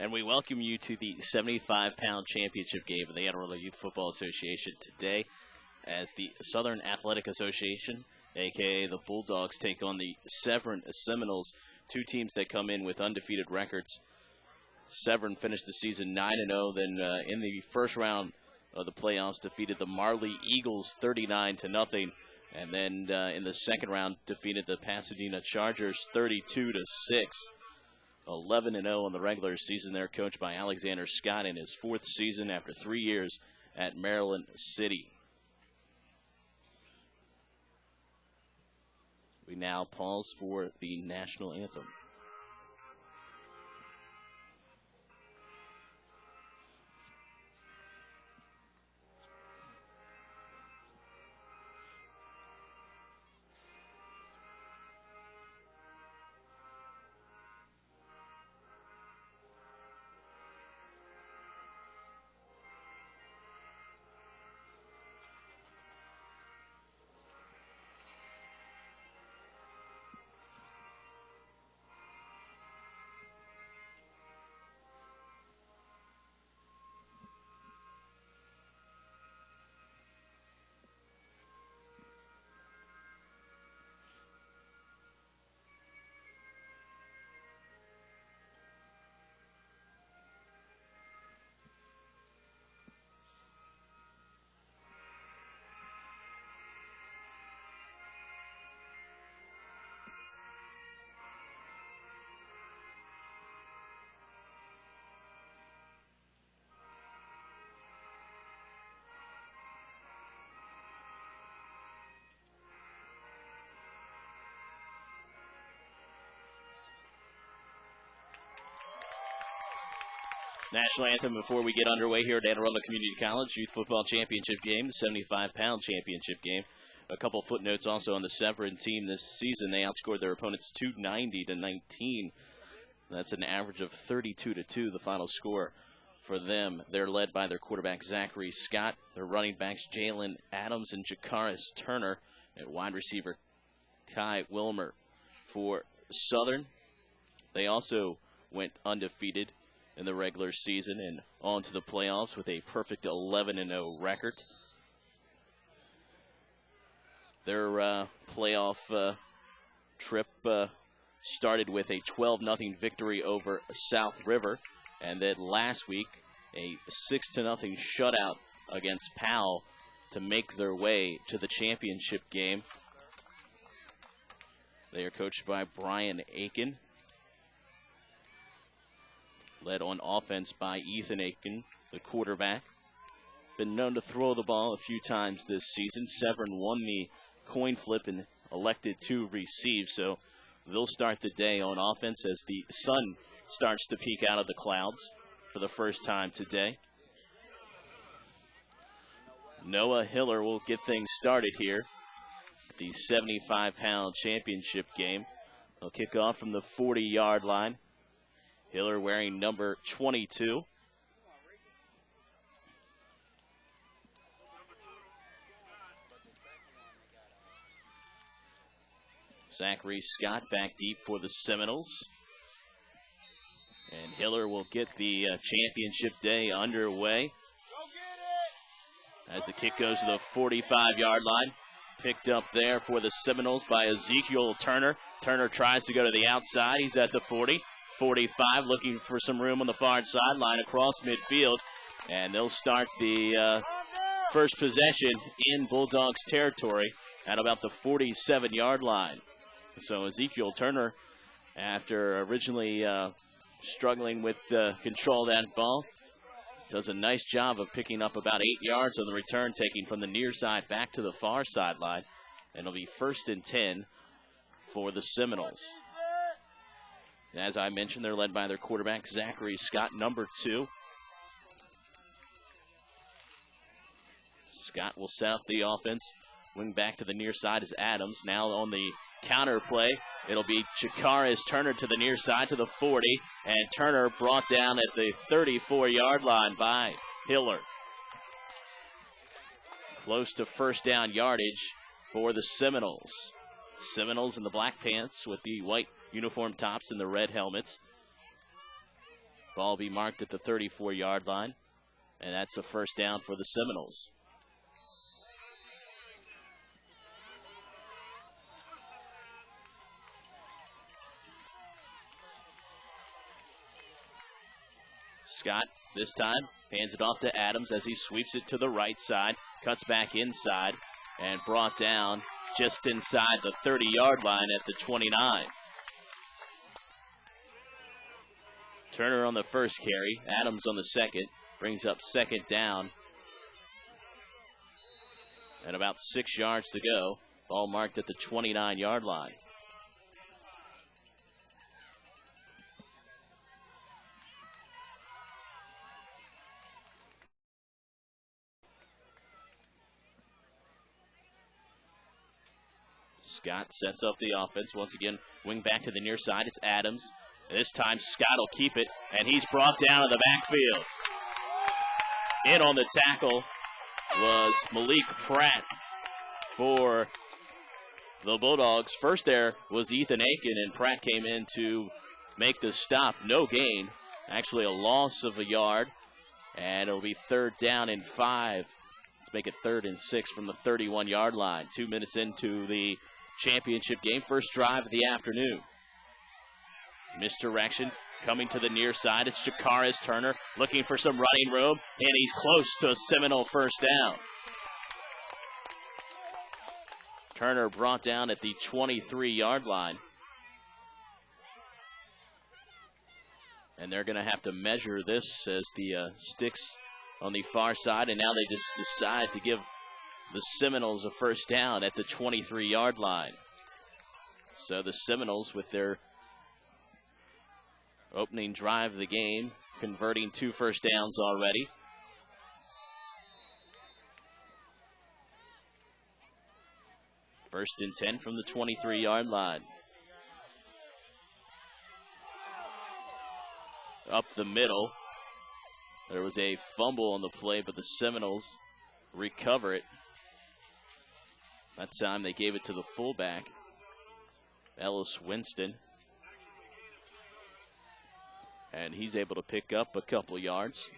And we welcome you to the 75-pound championship game of the Arundel Youth Football Association today as the Southern Athletic Association, a.k.a. the Bulldogs, take on the Severn Seminals, two teams that come in with undefeated records. Severn finished the season 9-0, then in the first round of the playoffs defeated the Marley Eagles 39-0, and then in the second round defeated the Pasadena Chargers 32-6. 11-0 on the regular season. They're coached by Alexander Scott in his fourth season after 3 years at Maryland City. We now pause for the national anthem. National anthem before we get underway here at Arundel Community College Youth Football Championship game, the 75-pound championship game. A couple footnotes also on the Severn team this season. They outscored their opponents 290-19. That's an average of 32-2, the final score for them. They're led by their quarterback, Zachary Scott. Their running backs, Jalen Adams and Jakaris Turner. And wide receiver, Kai Wilmer. For Southern, they also went undefeated in the regular season and on to the playoffs with a perfect 11-0 record. Their playoff trip started with a 12-0 victory over South River, and then last week a 6-0 shutout against Powell to make their way to the championship game. They are coached by Brian Aiken, led on offense by Ethan Aiken, the quarterback. Been known to throw the ball a few times this season. Severn won the coin flip and elected to receive, so they'll start the day on offense as the sun starts to peek out of the clouds for the first time today. Noah Hiller will get things started here at the 75-pound championship game. They'll kick off from the 40-yard line. Hiller wearing number 22. Zachary Scott back deep for the Seminoles. And Hiller will get the championship day underway. As the kick goes to the 45-yard line. Picked up there for the Seminoles by Ezekiel Turner. Turner tries to go to the outside. He's at the 40. 45, looking for some room on the far sideline across midfield. And they'll start the first possession in Bulldogs territory at about the 47-yard line. So Ezekiel Turner, after originally struggling with control of that ball, does a nice job of picking up about 8 yards on the return, taking from the near side back to the far sideline. And it'll be 1st and 10 for the Seminoles. As I mentioned, they're led by their quarterback, Zachary Scott, number 2. Scott will set up the offense. Wing back to the near side is Adams. Now on the counter play, it'll be Jakaris Turner to the near side to the 40. And Turner brought down at the 34-yard line by Hiller. Close to first down yardage for the Seminoles. Seminoles in the black pants with the white uniform tops and the red helmets. Ball be marked at the 34-yard line, and that's a first down for the Seminoles. Scott, this time, hands it off to Adams as he sweeps it to the right side, cuts back inside, and brought down just inside the 30-yard line at the 29. Turner on the first carry, Adams on the second, brings up second down. And about 6 yards to go. Ball marked at the 29-yard line. Scott sets up the offense. Once again, wing back to the near side. It's Adams. This time, Scott will keep it, and he's brought down in the backfield. In on the tackle was Malik Pratt for the Bulldogs. First there was Ethan Aiken, and Pratt came in to make the stop. No gain. Actually, a loss of a yard, and it'll be 3rd down and 5. Let's make it 3rd and 6 from the 31-yard line. 2 minutes into the championship game. First drive of the afternoon. Misdirection coming to the near side. It's Jakaris Turner looking for some running room, and he's close to a Seminole first down. Turner brought down at the 23-yard line. And they're going to have to measure this as the sticks on the far side, and now they just decide to give the Seminoles a first down at the 23-yard line. So the Seminoles, with their opening drive of the game, converting 2 first downs already. First and 10 from the 23-yard line. Up the middle. There was a fumble on the play, but the Seminoles recover it. That time they gave it to the fullback, Ellis Winston. And he's able to pick up a couple yards.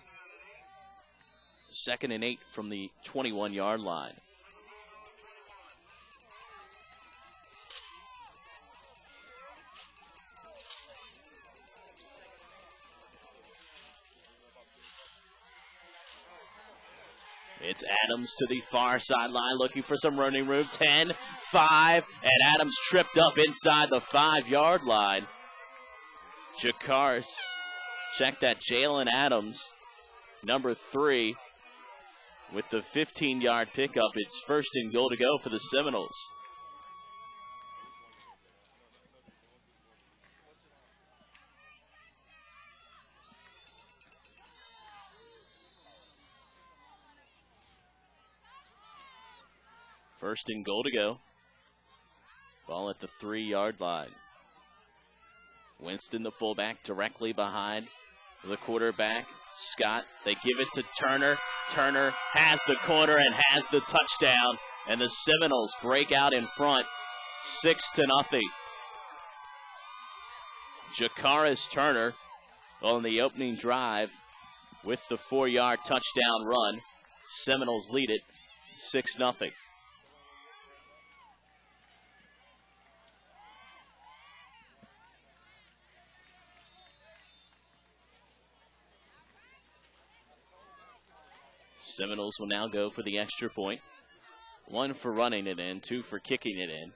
2nd and 8 from the 21-yard line. It's Adams to the far sideline looking for some running room. 10, 5, and Adams tripped up inside the 5-yard line. Jakaris, check that, Jalen Adams, number 3, with the 15-yard pickup. It's 1st and goal to go for the Seminoles. First and goal to go. Ball at the 3-yard line. Winston, the fullback, directly behind the quarterback, Scott. They give it to Turner. Turner has the corner and has the touchdown. And the Seminoles break out in front, 6-0. Jakaris Turner on the opening drive with the 4-yard touchdown run. Seminoles lead it 6-0. Seminoles will now go for the extra point. 1 for running it in, 2 for kicking it in.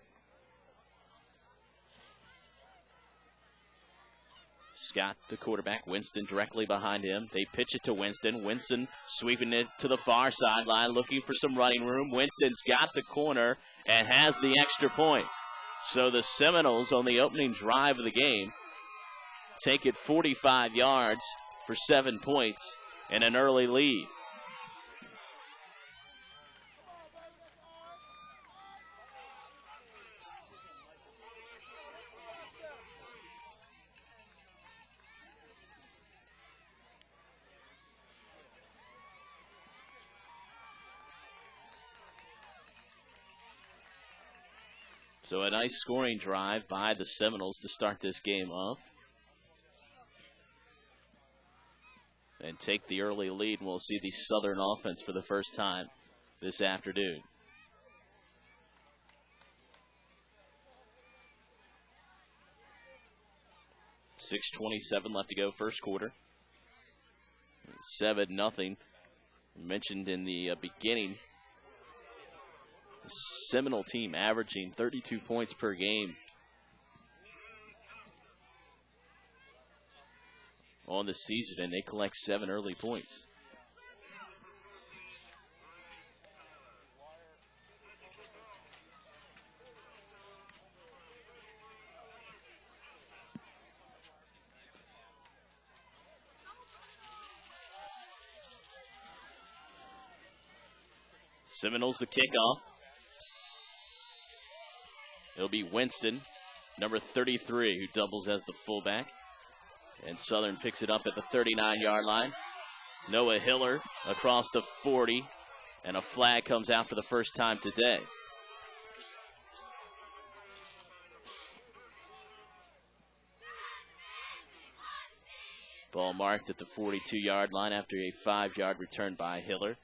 Scott, the quarterback, Winston directly behind him. They pitch it to Winston. Winston sweeping it to the far sideline, looking for some running room. Winston's got the corner and has the extra point. So the Seminoles, on the opening drive of the game, take it 45 yards for 7 points and an early lead. So a nice scoring drive by the Seminoles to start this game off. and take the early lead. And we'll see the Southern offense for the first time this afternoon. .6:27 left to go, first quarter. 7-0. Mentioned in the beginning, the Seminole team averaging 32 points per game on the season, and they collect 7 early points. Seminoles the kickoff. It'll be Winston, number 33, who doubles as the fullback. And Southern picks it up at the 39-yard line. Noah Hiller across the 40, and a flag comes out for the first time today. Ball marked at the 42-yard line after a 5-yard return by Hiller.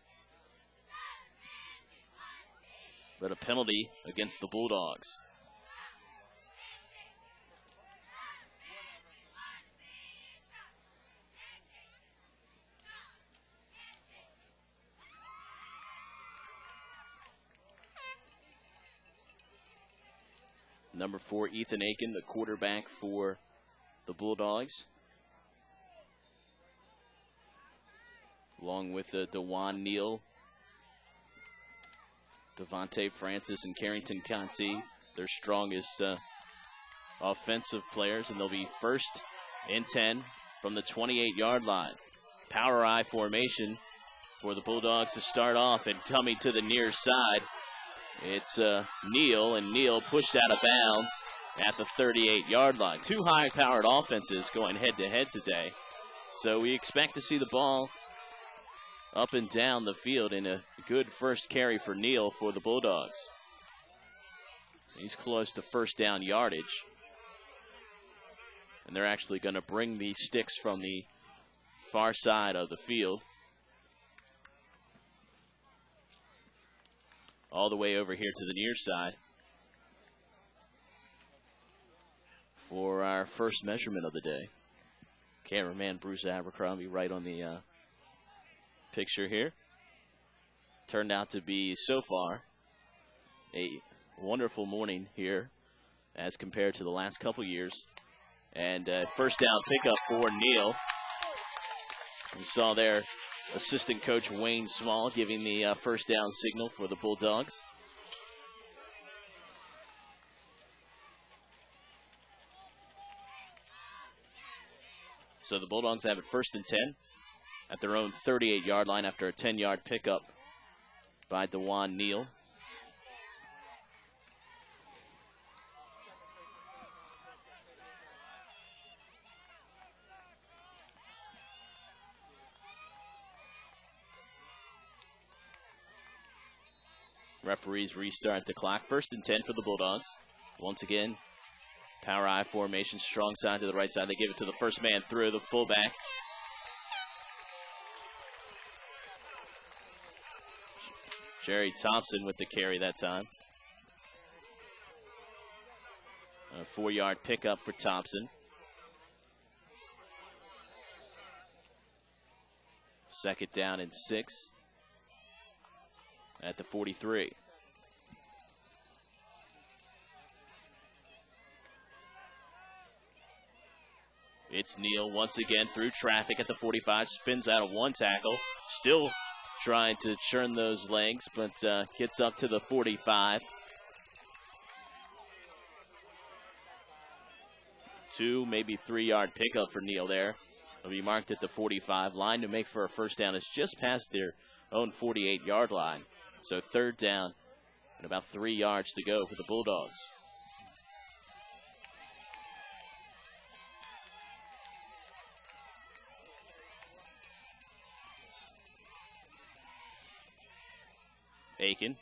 But a penalty against the Bulldogs. Number 4, Ethan Aiken, the quarterback for the Bulldogs. Along with DeJuan Neal, Devontae Francis, and Carrington Conti, their strongest offensive players, and they'll be 1st and 10 from the 28-yard line. Power I formation for the Bulldogs to start off, and coming to the near side, it's Neal, and Neal pushed out of bounds at the 38-yard line. Two high-powered offenses going head-to-head today, so we expect to see the ball up and down the field, in a good first carry for Neal for the Bulldogs. He's close to first down yardage. And they're actually going to bring these sticks from the far side of the field all the way over here to the near side for our first measurement of the day. Cameraman Bruce Abercrombie right on the picture here. Turned out to be, so far, a wonderful morning here as compared to the last couple years. And first down pickup for Neal. We saw there assistant coach Wayne Small giving the first down signal for the Bulldogs. So the Bulldogs have it 1st and 10 at their own 38-yard line after a 10-yard pickup by DeJuan Neal. Referees restart the clock. 1st and 10 for the Bulldogs. Once again, power I formation, strong side to the right side. They give it to the first man through, the fullback. Jerry Thompson with the carry that time. A 4-yard pickup for Thompson. 2nd down and 6 at the 43. It's Neal once again through traffic at the 45, spins out of one tackle, still trying to churn those legs, but gets up to the 45. 2, maybe 3-yard pickup for Neal there. It'll be marked at the 45. Line to make for a first down is just past their own 48-yard line. So 3rd down and about 3 yards to go for the Bulldogs. Aiken,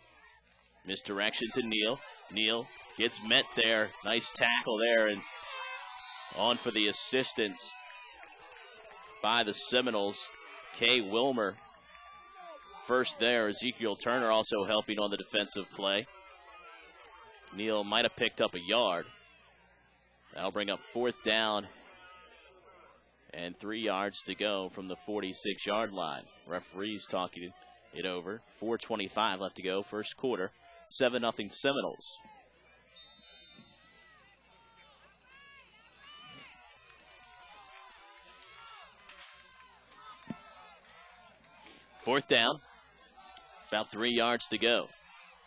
misdirection to Neal. Neal gets met there. Nice tackle there, and on for the assistance by the Seminoles. Kay Wilmer first there. Ezekiel Turner also helping on the defensive play. Neal might have picked up a yard. That'll bring up 4th down and 3 yards to go from the 46-yard line. Referees talking it over. 4:25 left to go, first quarter. 7-0 Seminoles. Fourth down, about 3 yards to go.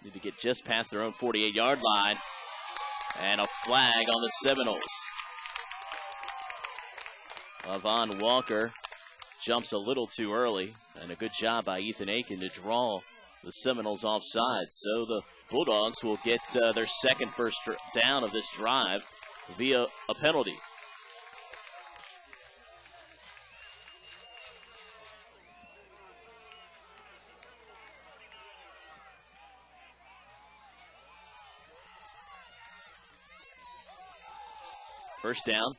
Need to get just past their own 48-yard line. And a flag on the Seminoles. Avon Walker jumps a little too early, and a good job by Ethan Aiken to draw the Seminoles offside. So the Bulldogs will get their second first down of this drive via a penalty. First down,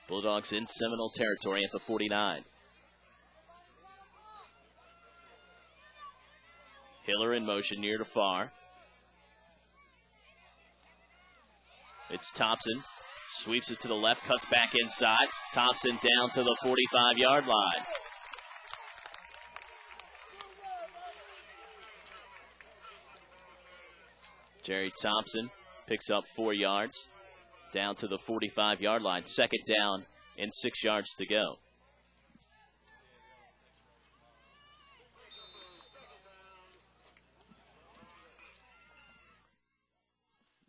Bulldogs in Seminole territory at the 49. Hiller in motion near to far. It's Thompson, sweeps it to the left, cuts back inside. Thompson down to the 45-yard line. Jerry Thompson picks up 4 yards. Down to the 45-yard line. Second down and 6 yards to go.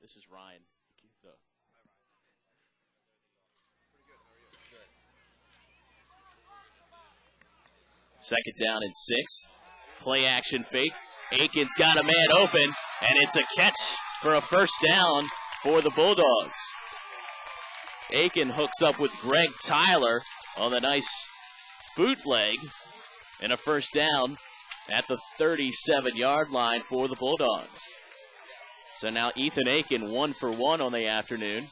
This is Ryan. Second down and 6. Play action fake. Aiken's got a man open, and it's a catch for a first down for the Bulldogs. Aiken hooks up with Greg Tyler on the nice bootleg, and a first down at the 37-yard line for the Bulldogs. So now Ethan Aiken 1 for 1 on the afternoon,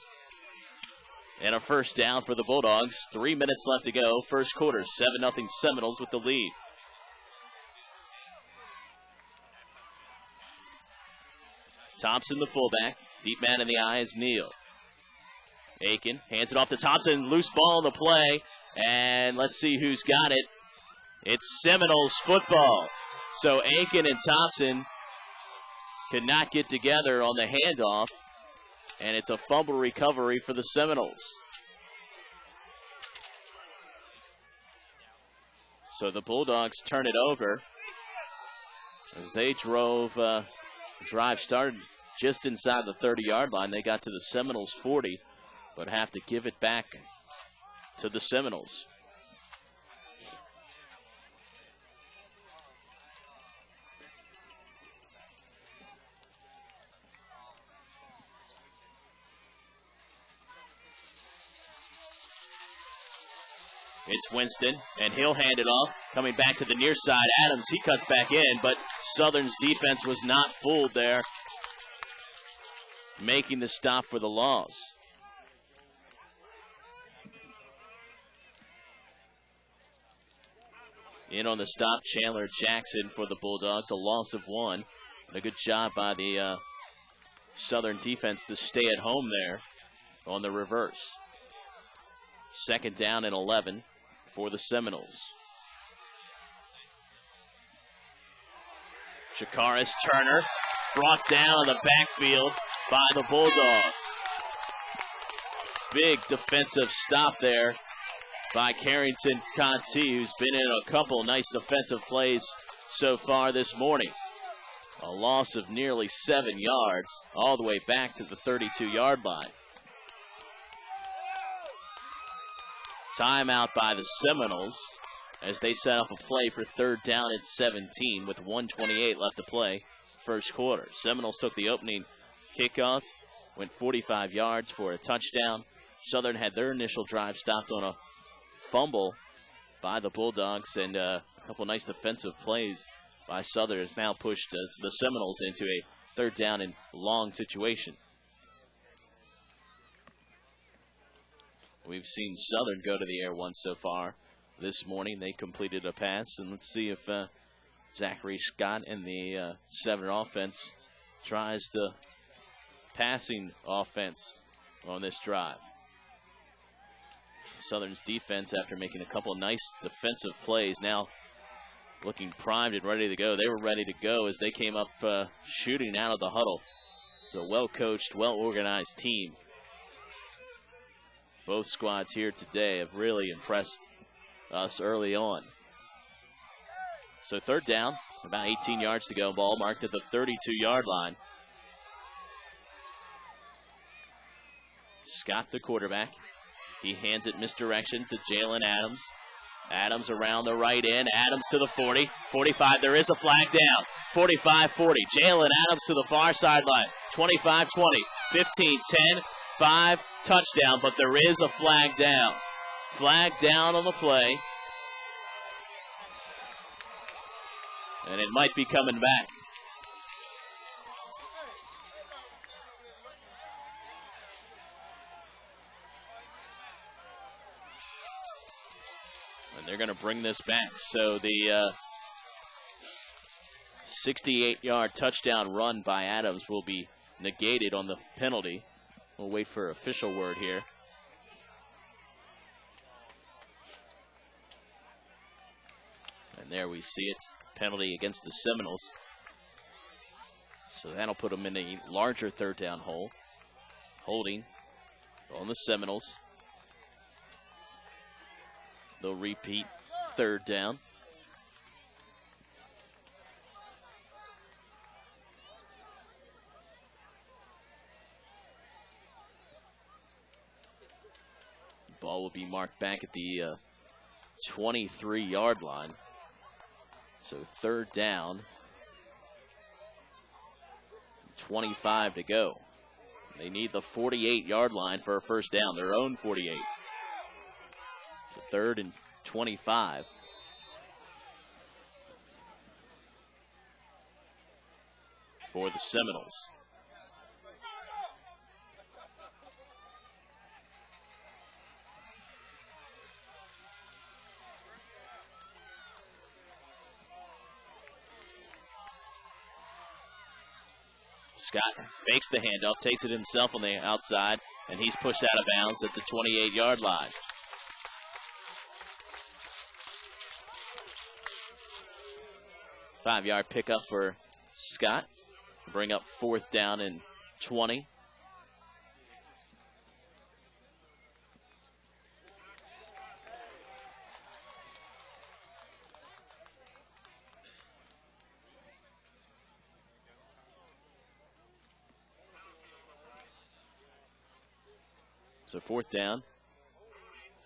and a first down for the Bulldogs. 3 minutes left to go, first quarter. 7-0 Seminoles with the lead. Thompson, the fullback. Deep man in the eye is Neal. Aiken hands it off to Thompson. Loose ball on the play. And let's see who's got it. It's Seminoles football. So Aiken and Thompson could not get together on the handoff. And it's a fumble recovery for the Seminoles. So the Bulldogs turn it over as they drove. Drive started just inside the 30-yard line. They got to the Seminoles 40, but have to give it back to the Seminoles. It's Winston, and he'll hand it off. Coming back to the near side, Adams, he cuts back in, but Southern's defense was not fooled there, making the stop for the loss. In on the stop, Chandler Jackson for the Bulldogs, a loss of 1. And a good job by the Southern defense to stay at home there on the reverse. Second down and 11 for the Seminoles. Shakaris Turner brought down in the backfield by the Bulldogs. Big defensive stop there by Carrington Conti, who's been in a couple nice defensive plays so far this morning. A loss of nearly 7 yards all the way back to the 32-yard line. Timeout by the Seminoles as they set up a play for third down at 17 with 1:28 left to play first quarter. Seminoles took the opening kickoff, went 45 yards for a touchdown. Southern had their initial drive stopped on a fumble by the Bulldogs, and a couple nice defensive plays by Southern has now pushed the Seminoles into a third down and long situation. We've seen Southern go to the air once so far this morning. They completed a pass, and let's see if Zachary Scott and the Severn offense tries the passing offense on this drive. Southern's defense, after making a couple of nice defensive plays, now looking primed and ready to go. They were ready to go as they came up shooting out of the huddle. It's a well-coached, well-organized team. Both squads here today have really impressed us early on. So third down, about 18 yards to go. Ball marked at the 32-yard line. Scott, the quarterback. He hands it misdirection to Jalen Adams. Adams around the right end. Adams to the 40. 45, there is a flag down. 45-40. Jalen Adams to the far sideline. 25-20. 15-10. 5, touchdown, but there is a flag down. Flag down on the play. And it might be coming back. And they're going to bring this back. So the 68-yard touchdown run by Adams will be negated on the penalty. We'll wait for official word here. And there we see it. Penalty against the Seminoles. So that'll put them in a larger third down hole. Holding on the Seminoles. They'll repeat third down. Ball will be marked back at the 23-yard line. So third down, 25 to go. They need the 48-yard line for a first down, their own 48. So third and 25. For the Seminoles. Scott fakes the handoff, takes it himself on the outside, and he's pushed out of bounds at the 28-yard line. Five-yard pickup for Scott. Bring up fourth down and 20. So fourth down,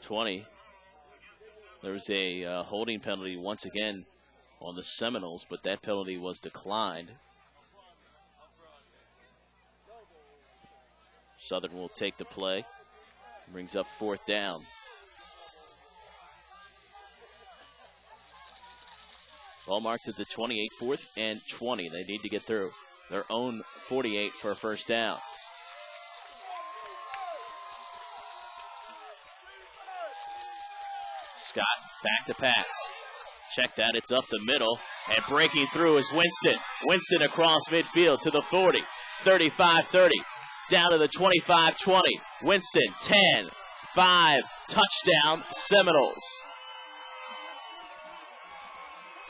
20. There was a holding penalty once again on the Seminoles, but that penalty was declined. Southern will take the play. Brings up fourth down. Ball marked at the 28, 4th and 20. They need to get through their own 48 for a first down. Scott back to pass. Check that, it's up the middle. And breaking through is Winston. Winston across midfield to the 40. 35-30. Down to the 25-20. Winston, 10, 5, touchdown, Seminoles.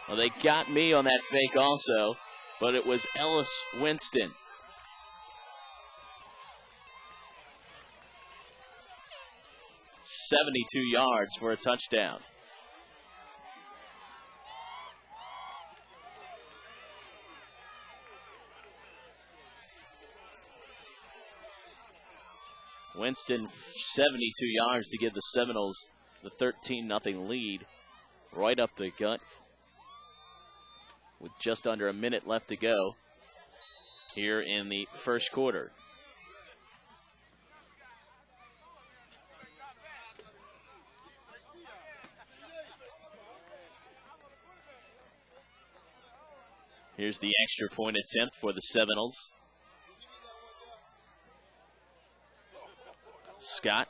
Well, they got me on that fake also, but it was Ellis Winston. .72 yards for a touchdown. Winston, 72 yards to give the Seminoles the 13-0 lead right up the gut with just under a minute left to go here in the first quarter. Here's the extra point attempt for the Seminoles. Scott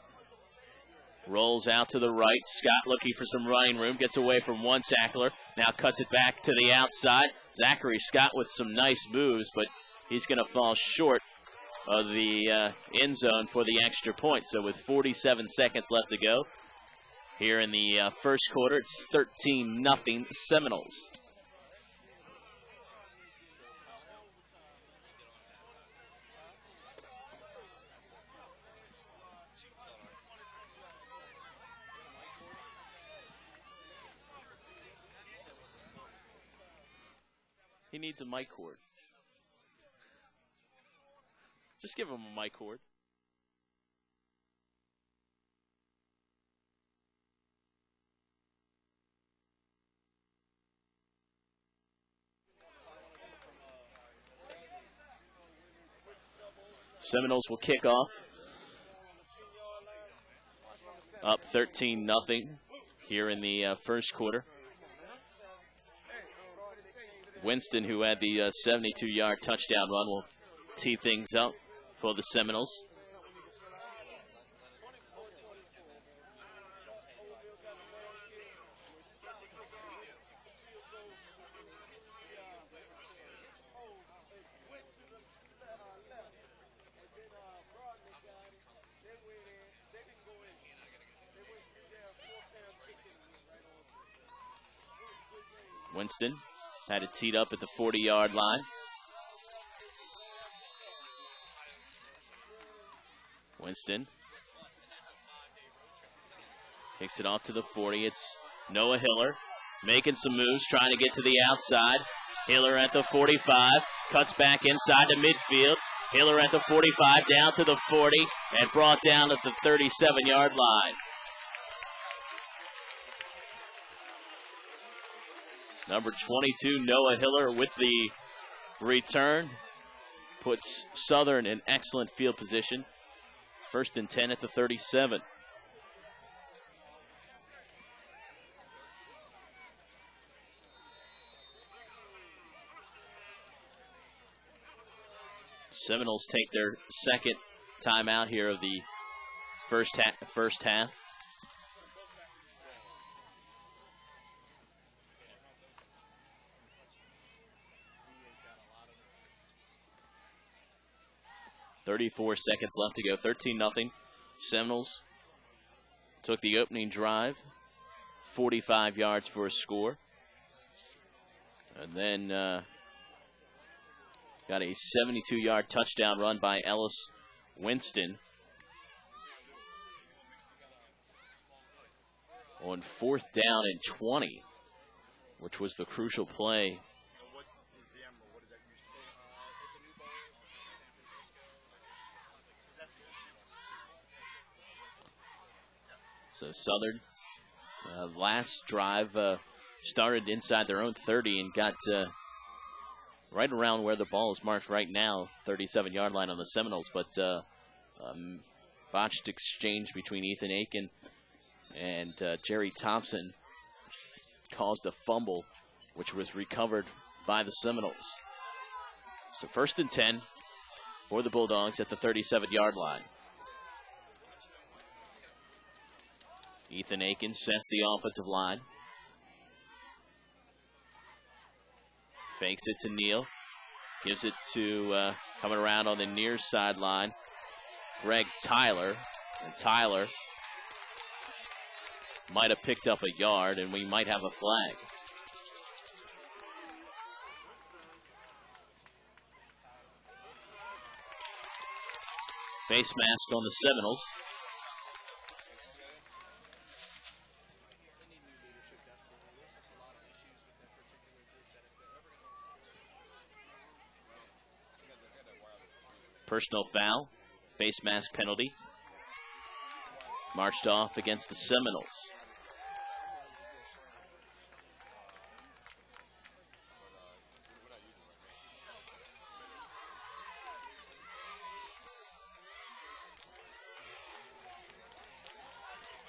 Rolls out to the right. Scott looking for some running room. Gets away from one tackler. Now cuts it back to the outside. Zachary Scott with some nice moves, but he's going to fall short of the end zone for the extra point. So with 47 seconds left to go here in the first quarter, it's 13-0 Seminoles. He needs a mic cord. Just give him a mic cord. Seminoles will kick off. Up 13-0 here in the first quarter. Winston, who had the 72-yard touchdown run, will tee things up for the Seminoles. Winston had it teed up at the 40-yard line. Winston kicks it off to the 40. It's Noah Hiller making some moves, trying to get to the outside. Hiller at the 45, cuts back inside to midfield. Hiller at the 45, down to the 40, and brought down at the 37-yard line. Number 22, Noah Hiller with the return. Puts Southern in excellent field position. 1st and 10 at the 37. Seminoles take their second timeout here of the first half. .34 seconds left to go. 13-0. Seminoles took the opening drive. 45 yards for a score. And then got a 72-yard touchdown run by Ellis Winston. On 4th down and 20, which was the crucial play. So Southern, last drive started inside their own 30 and got right around where the ball is marked right now, 37-yard line on the Seminoles. But botched exchange between Ethan Aiken and Jerry Thompson caused a fumble, which was recovered by the Seminoles. So 1st and 10 for the Bulldogs at the 37-yard line. Ethan Aiken sets the offensive line. Fakes it to Neal. Gives it to, coming around on the near sideline, Greg Tyler. And Tyler might have picked up a yard, and we might have a flag. Face mask on the Seminoles. Personal foul, face mask penalty. Marched off against the Seminoles.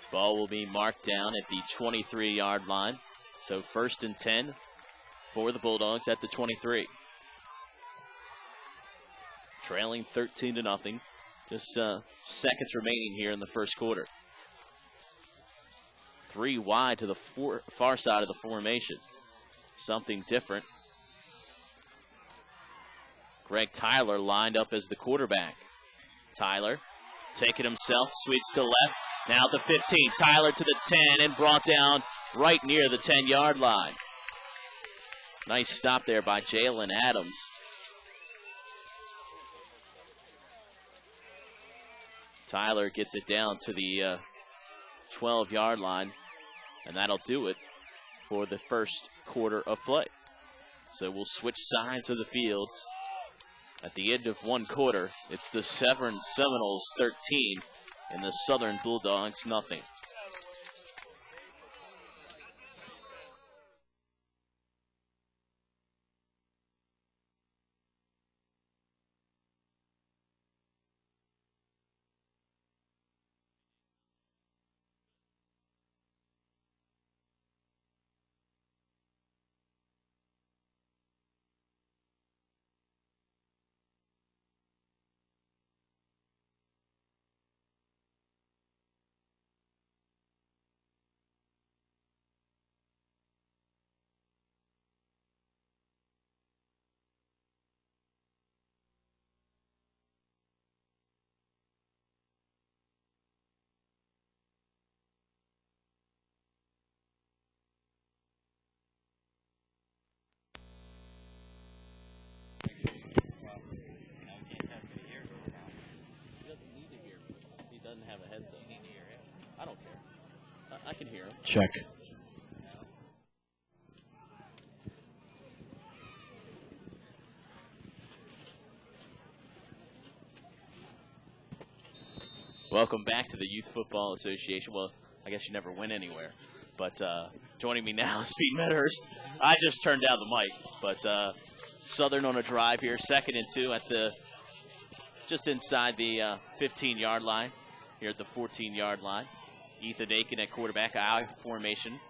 Ball will be marked down at the 23-yard line. So 1st and 10 for the Bulldogs at the 23. Trailing 13-0. Just seconds remaining here in the first quarter. 3 wide to the far side of the formation. Something different. Greg Tyler lined up as the quarterback. Tyler taking himself, sweeps to the left. Now the 15. Tyler to the 10 and brought down right near the 10-yard line. Nice stop there by Jalen Adams. Tyler gets it down to the 12-yard line, and that'll do it for the first quarter of play. So we'll switch sides of the field. At the end of one quarter, it's the Severn Seminoles 13 and the Southern Bulldogs nothing. I don't care. I can hear him. Check. Welcome back to the Youth Football Association. Well, I guess you never went anywhere. But joining me now is Pete Medhurst. I just turned down the mic. But Southern on a drive here, 2nd and 2 at the just inside the 15-yard line. Here at the 14-yard line. Ethan Aiken at quarterback, I formation.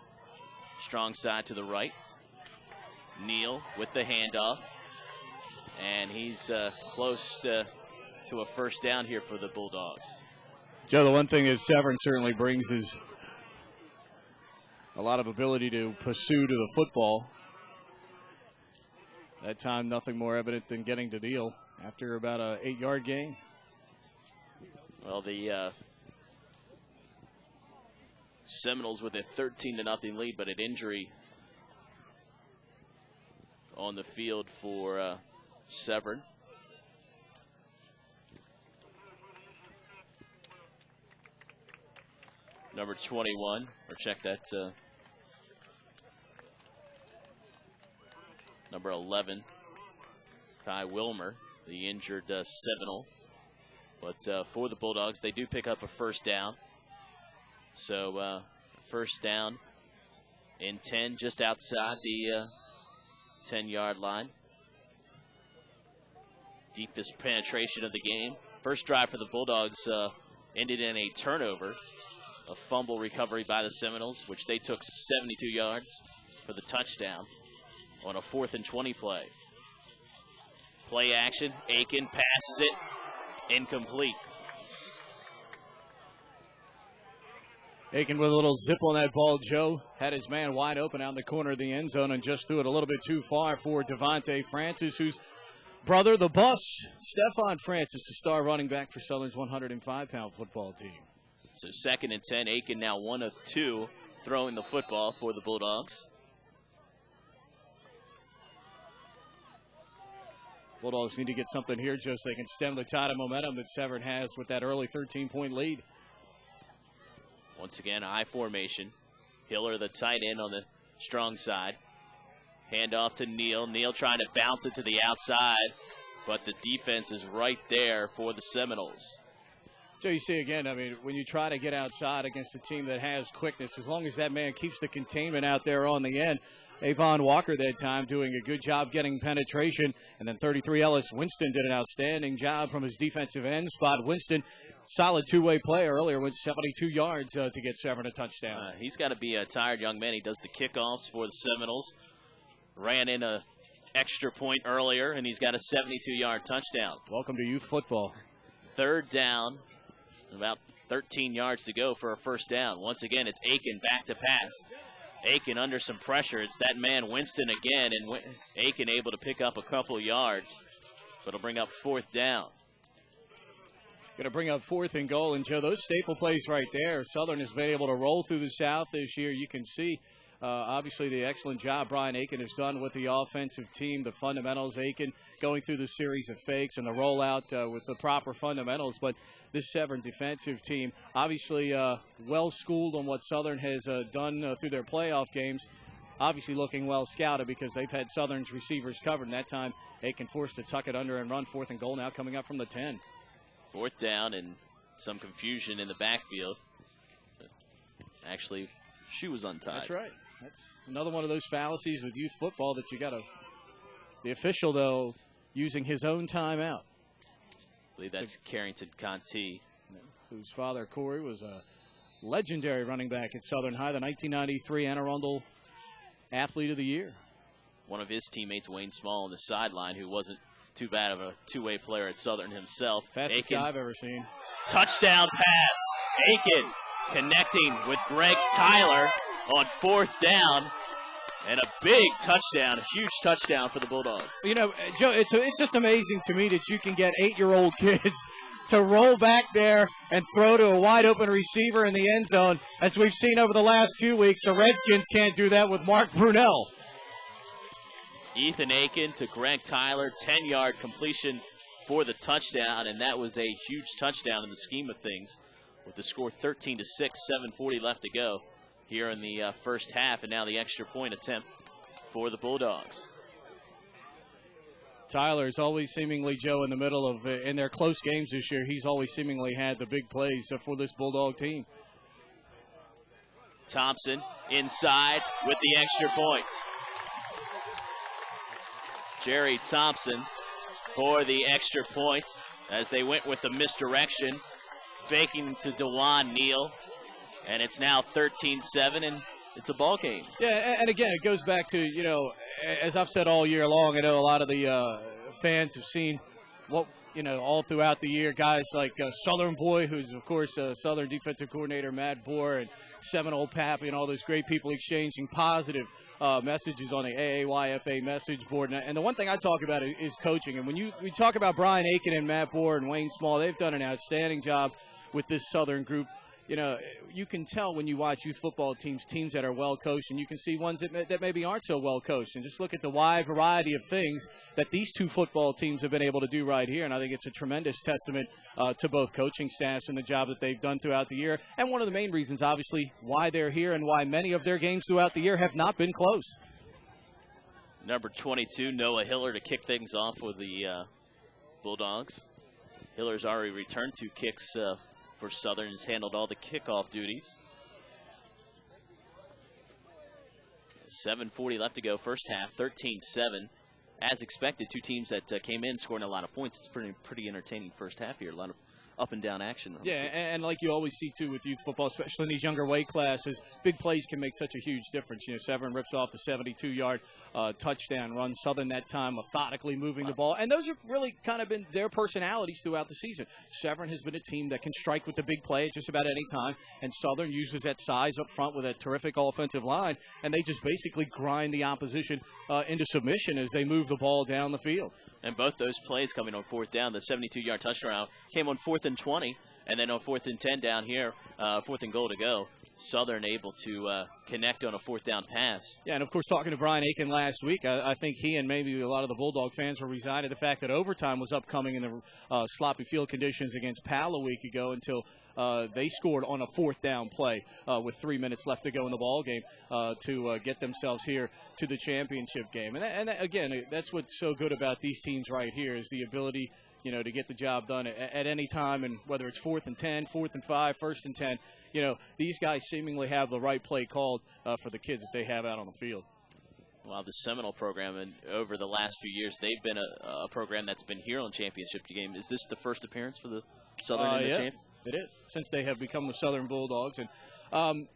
Strong side to the right. Neal with the handoff. And he's close to a first down here for the Bulldogs. Joe, the one thing that Severn certainly brings is a lot of ability to pursue to the football. That time, nothing more evident than getting to Neal after about an 8-yard gain. Well, the Seminoles with a 13-0 lead, but an injury on the field for Severn. Number 21, or check that, number 11, Kai Wilmer, the injured Seminal. But for the Bulldogs, they do pick up a first down. So first down in 10, just outside the 10-yard line. Deepest penetration of the game. First drive for the Bulldogs ended in a turnover. A fumble recovery by the Seminoles, which they took 72 yards for the touchdown on a 4th and 20 play. Play action, Aiken passes it, incomplete. Aiken with a little zip on that ball, Joe. Had his man wide open out in the corner of the end zone and just threw it a little bit too far for Devontae Francis, whose brother, the Bus, Stephon Francis, the star running back for Southern's 105-pound football team. So 2nd and 10, Aiken now 1 of 2 throwing the football for the Bulldogs. Bulldogs need to get something here just so they can stem the tide of momentum that Severn has with that early 13-point lead. Once again, I formation. Hiller, the tight end on the strong side. Handoff to Neal. Neal trying to bounce it to the outside, but the defense is right there for the Seminoles. So you see again, I mean, when you try to get outside against a team that has quickness, as long as that man keeps the containment out there on the end. Avon Walker that time doing a good job getting penetration. And then 33 Ellis Winston did an outstanding job from his defensive end spot. Winston, solid two-way play earlier, went 72 yards to get Severn a touchdown. He's got to be a tired young man. He does the kickoffs for the Seminoles. Ran in a extra point earlier, and he's got a 72-yard touchdown. Welcome to youth football. 3rd down About 13 yards to go for a first down. Once again, it's Aiken back to pass. Aiken under some pressure. It's that man Winston again, and Aiken able to pick up a couple yards. But it'll bring up fourth down. Going to bring up 4th and goal. And, Joe, those staple plays right there. Southern has been able to roll through the South this year. You can see, obviously, the excellent job Brian Aiken has done with the offensive team, the fundamentals. Aiken going through the series of fakes and the rollout with the proper fundamentals. But this Severn defensive team, obviously well-schooled on what Southern has done through their playoff games. Obviously looking well scouted because they've had Southern's receivers covered. And that time, Aiken forced to tuck it under and run. 4th and goal now coming up from the 10. Fourth down and some confusion in the backfield. Actually, shoe was untied. That's right. That's another one of those fallacies with youth football that you got to. The official, though, using his own timeout. I believe that's Carrington Conti, whose father, Corey, was a legendary running back at Southern High, the 1993 Arundel Athlete of the Year. One of his teammates, Wayne Small, on the sideline, who wasn't too bad of a two-way player at Southern himself. Fastest guy I've ever seen. Touchdown pass. Aiken connecting with Greg Tyler on 4th down. And a big touchdown, a huge touchdown for the Bulldogs. You know, Joe, it's just amazing to me that you can get 8-year-old kids to roll back there and throw to a wide-open receiver in the end zone. As we've seen over the last few weeks, the Redskins can't do that with Mark Brunell. Ethan Aiken to Greg Tyler, 10-yard completion for the touchdown, and that was a huge touchdown in the scheme of things with the score 13-6, 7:40 left to go here in the first half, and now the extra point attempt for the Bulldogs. Tyler's always seemingly, Joe, in the middle of, in their close games this year, he's always seemingly had the big plays for this Bulldog team. Thompson inside with the extra point. Jerry Thompson for the extra point as they went with the misdirection, faking to DeJuan Neal, and it's now 13-7, and it's a ball game. Yeah, and again, it goes back to, you know, as I've said all year long, I know a lot of the fans have seen what, you know, all throughout the year, guys like Southern Boy, who's, of course, Southern defensive coordinator Matt Bohr, and Seminal Pappy, and all those great people exchanging positive messages on the AAYFA message board. And the one thing I talk about is coaching. And when we talk about Brian Aiken and Matt Bohr and Wayne Small, they've done an outstanding job with this Southern group. You know, you can tell when you watch youth football teams that are well coached, and you can see ones that maybe aren't so well coached. And just look at the wide variety of things that these two football teams have been able to do right here. And I think it's a tremendous testament to both coaching staffs and the job that they've done throughout the year. And one of the main reasons, obviously, why they're here and why many of their games throughout the year have not been close. Number 22, Noah Hiller, to kick things off with the Bulldogs. Hiller's already returned 2 kicks for Southern, has handled all the kickoff duties. 7:40 left to go, first half, 13-7. As expected, 2 teams that came in scoring a lot of points. It's pretty entertaining first half here. A lot of up and down action. Yeah, and like you always see, too, with youth football, especially in these younger weight classes, big plays can make such a huge difference. You know, Severn rips off the 72-yard touchdown run. Southern that time methodically moving the ball. And those have really kind of been their personalities throughout the season. Severn has been a team that can strike with the big play at just about any time, and Southern uses that size up front with a terrific offensive line, and they just basically grind the opposition into submission as they move the ball down the field. And both those plays coming on 4th down, the 72-yard touchdown came on 4th and 20, and then on 4th and 10 down here, 4th and goal to go. Southern able to connect on a 4th down pass. Yeah, and of course, talking to Brian Aiken last week, I think he and maybe a lot of the Bulldog fans were resigned to the fact that overtime was upcoming in the sloppy field conditions against Powell a week ago until they scored on a 4th down play with 3 minutes left to go in the ball game to get themselves here to the championship game. And again, that's what's so good about these teams right here is the ability, you know, to get the job done at any time, and whether it's 4th and 10, 4th and 5, 1st and 10, you know, these guys seemingly have the right play called for the kids that they have out on the field. Well, the Seminal program, and over the last few years, they've been a program that's been here on championship game. Is this the first appearance for the Southern in the champ? It is, since they have become the Southern Bulldogs. And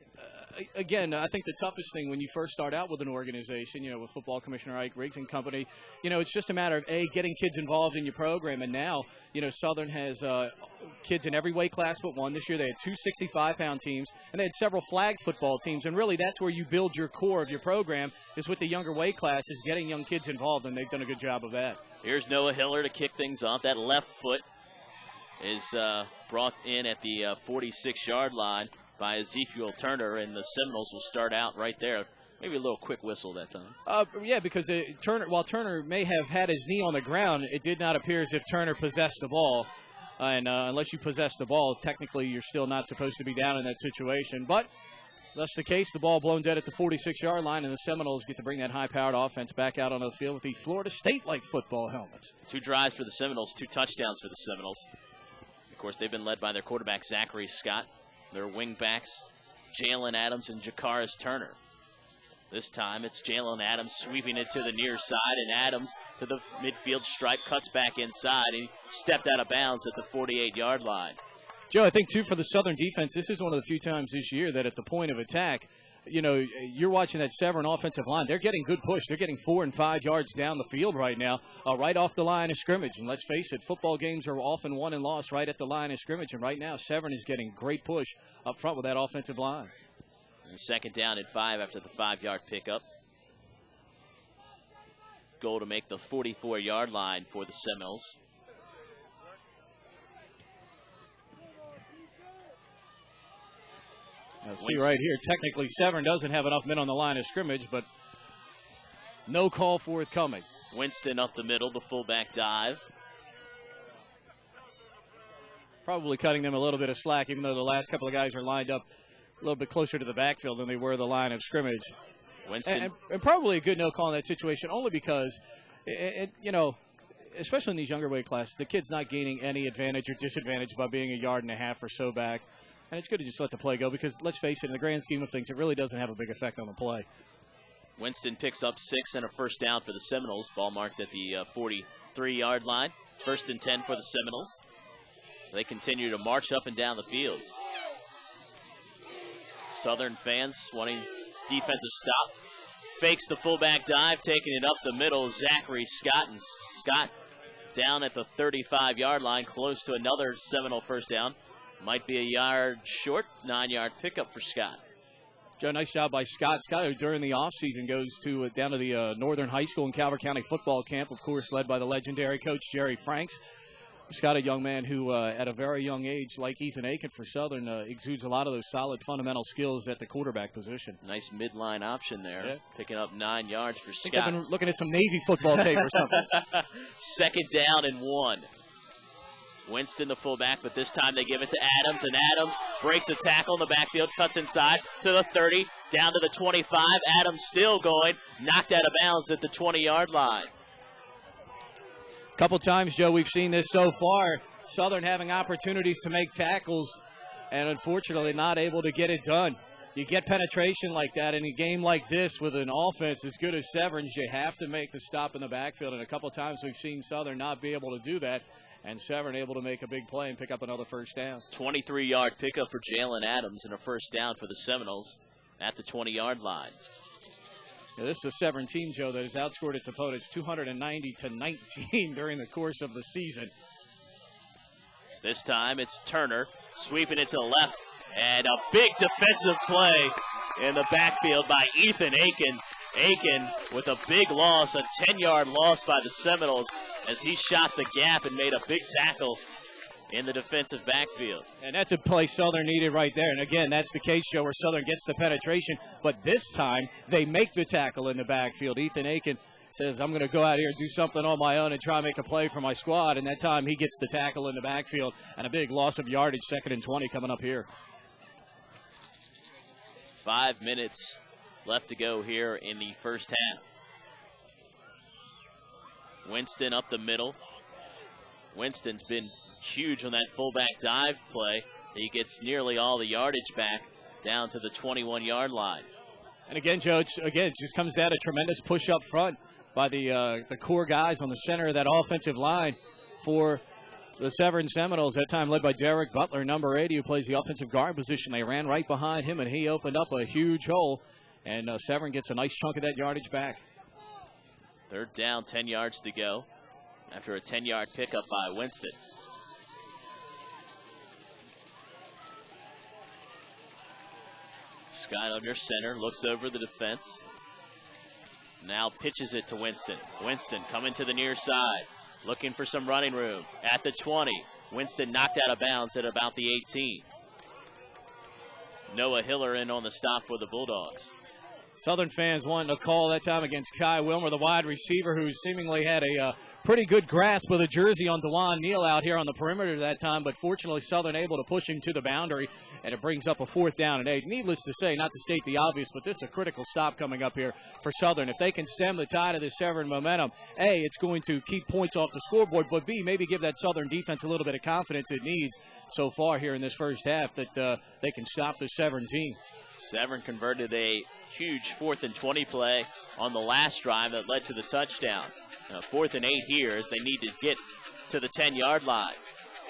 again, I think the toughest thing when you first start out with an organization, with Football Commissioner Ike Riggs and company, it's just a matter of, getting kids involved in your program. And now, Southern has kids in every weight class but one. This year they had 2 65-pound teams, and they had several flag football teams. And really that's where you build your core of your program, is with the younger weight classes, getting young kids involved, and they've done a good job of that. Here's Noah Hiller to kick things off. That left foot is brought in at the 46-yard line by Ezekiel Turner, and the Seminoles will start out right there. Maybe a little quick whistle that time. Yeah, because while Turner may have had his knee on the ground, it did not appear as if Turner possessed the ball. And unless you possess the ball, technically you're still not supposed to be down in that situation. But that's the case. The ball blown dead at the 46-yard line, and the Seminoles get to bring that high-powered offense back out onto the field with the Florida State-like football helmets. 2 drives for the Seminoles, 2 touchdowns for the Seminoles. Of course, they've been led by their quarterback, Zachary Scott. Their wing backs, Jalen Adams and Jakaris Turner. This time it's Jalen Adams sweeping it to the near side, and Adams to the midfield stripe, cuts back inside. He stepped out of bounds at the 48-yard line. Joe, I think, too, for the Southern defense, this is one of the few times this year that at the point of attack, you're watching that Severn offensive line. They're getting good push. They're getting 4 and 5 yards down the field right now, right off the line of scrimmage. And let's face it, football games are often won and lost right at the line of scrimmage. And right now, Severn is getting great push up front with that offensive line. And 2nd down and 5 after the 5-yard pickup. Goal to make the 44-yard line for the Seminoles. See right here, technically Severn doesn't have enough men on the line of scrimmage, but no call forthcoming. Winston up the middle, the fullback dive. Probably cutting them a little bit of slack, even though the last couple of guys are lined up a little bit closer to the backfield than they were the line of scrimmage. Winston. And probably a good no call in that situation, only because, especially in these younger weight classes, the kid's not gaining any advantage or disadvantage by being 1.5 yards or so back. And it's good to just let the play go because, let's face it, in the grand scheme of things, it really doesn't have a big effect on the play. Winston picks up 6 and a 1st down for the Seminoles. Ball marked at the 43-yard line. 1st and 10 for the Seminoles. They continue to march up and down the field. Southern fans wanting defensive stop. Fakes the fullback dive, taking it up the middle. Zachary Scott, and Scott down at the 35-yard line, close to another Seminole 1st down. Might be a yard short, 9-yard pickup for Scott. Joe, nice job by Scott. Scott, who during the offseason goes to down to the Northern High School and Calvert County football camp, of course, led by the legendary coach Jerry Franks. Scott, a young man who, at a very young age, like Ethan Aiken for Southern, exudes a lot of those solid fundamental skills at the quarterback position. Nice midline option there, yeah. Picking up 9 yards for Scott. I think I've been looking at some Navy football tape or something. 2nd down and 1. Winston, the fullback, but this time they give it to Adams, and Adams breaks a tackle in the backfield, cuts inside to the 30, down to the 25. Adams still going, knocked out of bounds at the 20-yard line. A couple times, Joe, we've seen this so far. Southern having opportunities to make tackles and unfortunately not able to get it done. You get penetration like that in a game like this with an offense as good as Severn's, you have to make the stop in the backfield. And a couple times we've seen Southern not be able to do that, and Severn able to make a big play and pick up another 1st down. 23-yard pickup for Jalen Adams and a 1st down for the Seminoles at the 20-yard line. Now, this is a Severn team, Joe, that has outscored its opponents 290-19 during the course of the season. This time it's Turner sweeping it to the left, and a big defensive play in the backfield by Ethan Aiken. Aiken with a big loss, a 10-yard loss by the Seminoles as he shot the gap and made a big tackle in the defensive backfield. And that's a play Southern needed right there. And again, that's the case, Joe, where Southern gets the penetration, but this time they make the tackle in the backfield. Ethan Aiken says, I'm going to go out here and do something on my own and try and make a play for my squad. And that time he gets the tackle in the backfield, and a big loss of yardage, 2nd and 20 coming up here. 5 minutes left to go here in the 1st half. Winston up the middle. Winston's been huge on that fullback dive play. He gets nearly all the yardage back down to the 21-yard line. And again, Joe, it just comes down to tremendous push up front by the core guys on the center of that offensive line for the Severn Seminoles, that time led by Derek Butler, number 80, who plays the offensive guard position. They ran right behind him, and he opened up a huge hole. And Severn gets a nice chunk of that yardage back. 3rd down, 10 yards to go after a 10-yard pickup by Winston. Scott under center, looks over the defense. Now pitches it to Winston. Winston coming to the near side, looking for some running room at the 20. Winston knocked out of bounds at about the 18. Noah Hiller in on the stop for the Bulldogs. Southern fans wanting to call that time against Kai Wilmer, the wide receiver, who seemingly had a pretty good grasp of the jersey on DeJuan Neal out here on the perimeter that time, but fortunately Southern able to push him to the boundary, and it brings up a 4th down and 8. Needless to say, not to state the obvious, but this is a critical stop coming up here for Southern. If they can stem the tide of this Severn momentum, A, it's going to keep points off the scoreboard, but B, maybe give that Southern defense a little bit of confidence it needs so far here in this first half that they can stop the Severn team. Severn converted a huge 4th and 20 play on the last drive that led to the touchdown. 4th and 8 here as they need to get to the 10-yard line.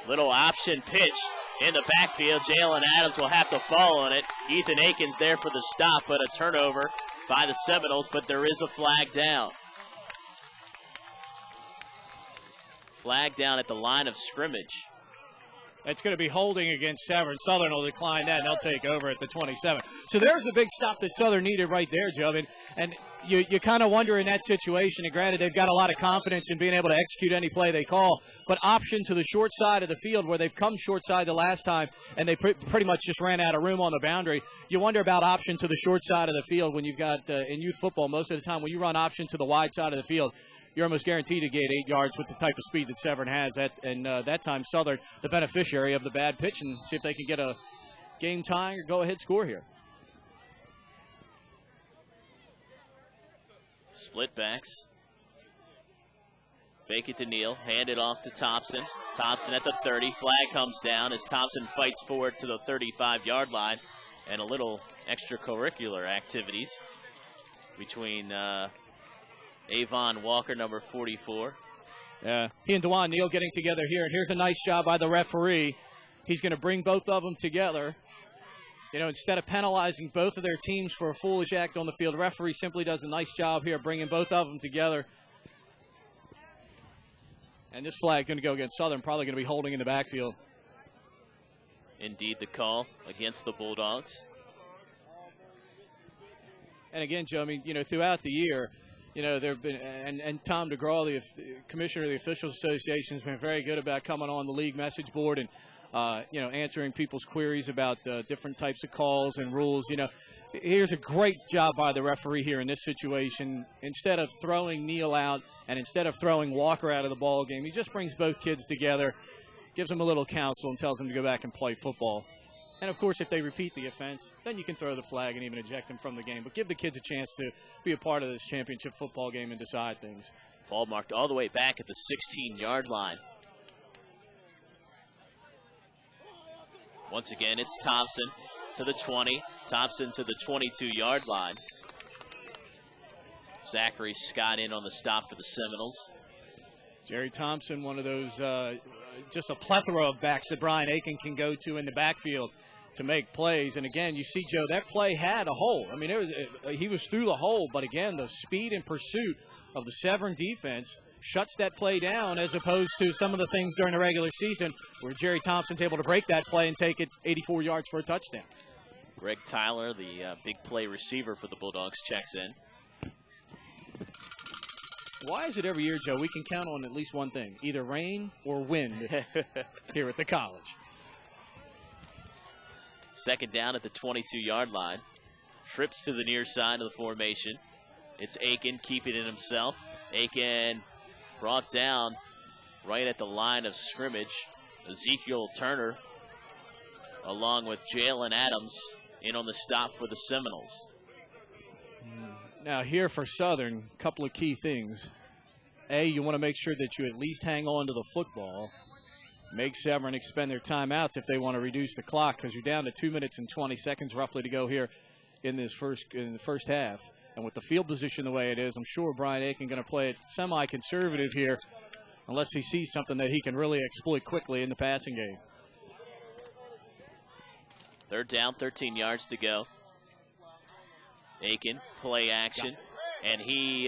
Little option pitch in the backfield. Jalen Adams will have to fall on it. Ethan Akins there for the stop, but a turnover by the Seminoles, but there is a flag down. Flag down at the line of scrimmage. It's going to be holding against Severn. Southern will decline that, and they'll take over at the 27. So there's a big stop that Southern needed right there, Joe. And you kind of wonder in that situation, and granted they've got a lot of confidence in being able to execute any play they call, but option to the short side of the field where they've come short side the last time, and they pretty much just ran out of room on the boundary. You wonder about option to the short side of the field when you've got, in youth football, most of the time when you run option to the wide side of the field, you're almost guaranteed to gain 8 yards with the type of speed that Severn has. That time, Southern, the beneficiary of the bad pitch, and see if they can get a game-tying or go-ahead score here. Split backs. Fake it to Neal. Hand it off to Thompson. Thompson at the 30. Flag comes down as Thompson fights forward to the 35-yard line. And a little extracurricular activities between Avon Walker, number 44. Yeah, he and DeJuan Neal getting together here. And here's a nice job by the referee. He's going to bring both of them together. You know, instead of penalizing both of their teams for a foolish act on the field, the referee simply does a nice job here bringing both of them together. And this flag going to go against Southern, probably going to be holding in the backfield. Indeed, the call against the Bulldogs. And again, Joe, I mean, you know, throughout the year, you know, there have been, and Tom DeGraw, the commissioner of the Officials Association, has been very good about coming on the league message board and, you know, answering people's queries about different types of calls and rules. You know, here's a great job by the referee here in this situation. Instead of throwing Neal out and instead of throwing Walker out of the ball game, he just brings both kids together, gives them a little counsel, and tells them to go back and play football. And, of course, if they repeat the offense, then you can throw the flag and even eject them from the game. But give the kids a chance to be a part of this championship football game and decide things. Ball marked all the way back at the 16-yard line. Once again, it's Thompson to the 20. Thompson to the 22-yard line. Zachary Scott in on the stop for the Seminoles. Jerry Thompson, one of those, just a plethora of backs that Brian Aiken can go to in the backfield to make plays. And again, you see, Joe, that play had a hole. I mean, he was through the hole, but again, the speed and pursuit of the Severn defense shuts that play down, as opposed to some of the things during the regular season where Jerry Thompson's able to break that play and take it 84 yards for a touchdown. Greg Tyler, the big play receiver for the Bulldogs, checks in. Why is it every year, Joe, we can count on at least one thing, either rain or wind here at the college? Second down at the 22-yard line. Trips to the near side of the formation. It's Aiken keeping it himself. Aiken brought down right at the line of scrimmage. Ezekiel Turner, along with Jalen Adams, in on the stop for the Seminoles. Now here for Southern, a couple of key things. A, you want to make sure that you at least hang on to the football. Make Severn expend their timeouts if they want to reduce the clock, because you're down to 2 minutes and 20 seconds roughly to go here in the first half. And with the field position the way it is, I'm sure Brian Aiken going to play it semi-conservative here unless he sees something that he can really exploit quickly in the passing game. 3rd down, 13 yards to go. Aiken, play action, and he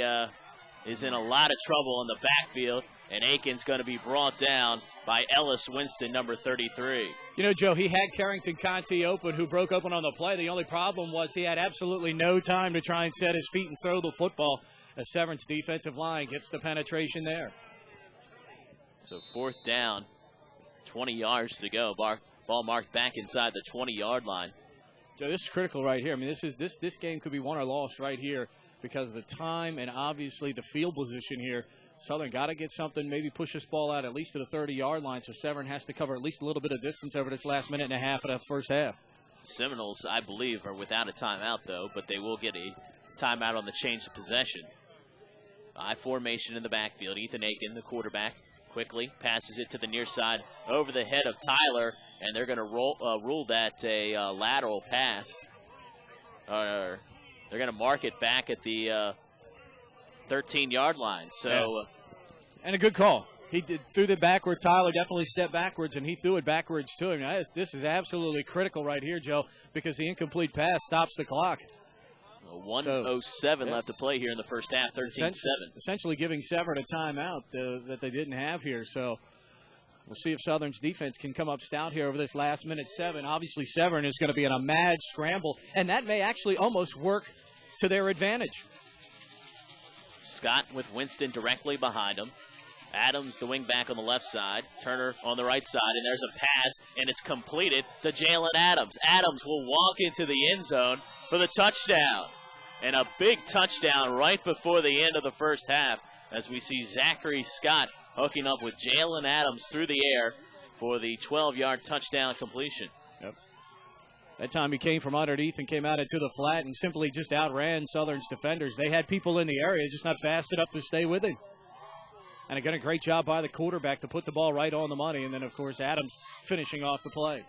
is in a lot of trouble in the backfield, and Aiken's going to be brought down by Ellis Winston, number 33. You know, Joe, he had Carrington Conti open, who broke open on the play. The only problem was he had absolutely no time to try and set his feet and throw the football. As Severn's defensive line gets the penetration there. So 4th down, 20 yards to go. Ball marked back inside the 20-yard line. So this is critical right here. I mean, this game could be won or lost right here because of the time and obviously the field position here. Southern got to get something, maybe push this ball out at least to the 30-yard line, so Severn has to cover at least a little bit of distance over this last minute and a half of the first half. Seminoles, I believe, are without a timeout, though, but they will get a timeout on the change of possession. I formation in the backfield. Ethan Aiken, the quarterback, quickly passes it to the near side over the head of Tyler, and they're going to rule that a lateral pass. They're going to mark it back at the 13-yard line. So, and a good call. He threw it backward. Tyler definitely stepped backwards, and he threw it backwards to him. Now, this is absolutely critical right here, Joe, because the incomplete pass stops the clock. 1:07 left to play here in the first half, 13-7. Essentially giving Severn a timeout that they didn't have here. So we'll see if Southern's defense can come up stout here over this last minute 7. Obviously, Severn is going to be in a mad scramble, and that may actually almost work to their advantage. Scott with Winston directly behind him. Adams, the wing back on the left side. Turner on the right side, and there's a pass, and it's completed to Jalen Adams. Adams will walk into the end zone for the touchdown. And a big touchdown right before the end of the first half as we see Zachary Scott hooking up with Jalen Adams through the air for the 12-yard touchdown completion. Yep. That time he came from underneath and came out into the flat and simply just outran Southern's defenders. They had people in the area, just not fast enough to stay with him. And again, a great job by the quarterback to put the ball right on the money. And then, of course, Adams finishing off the play.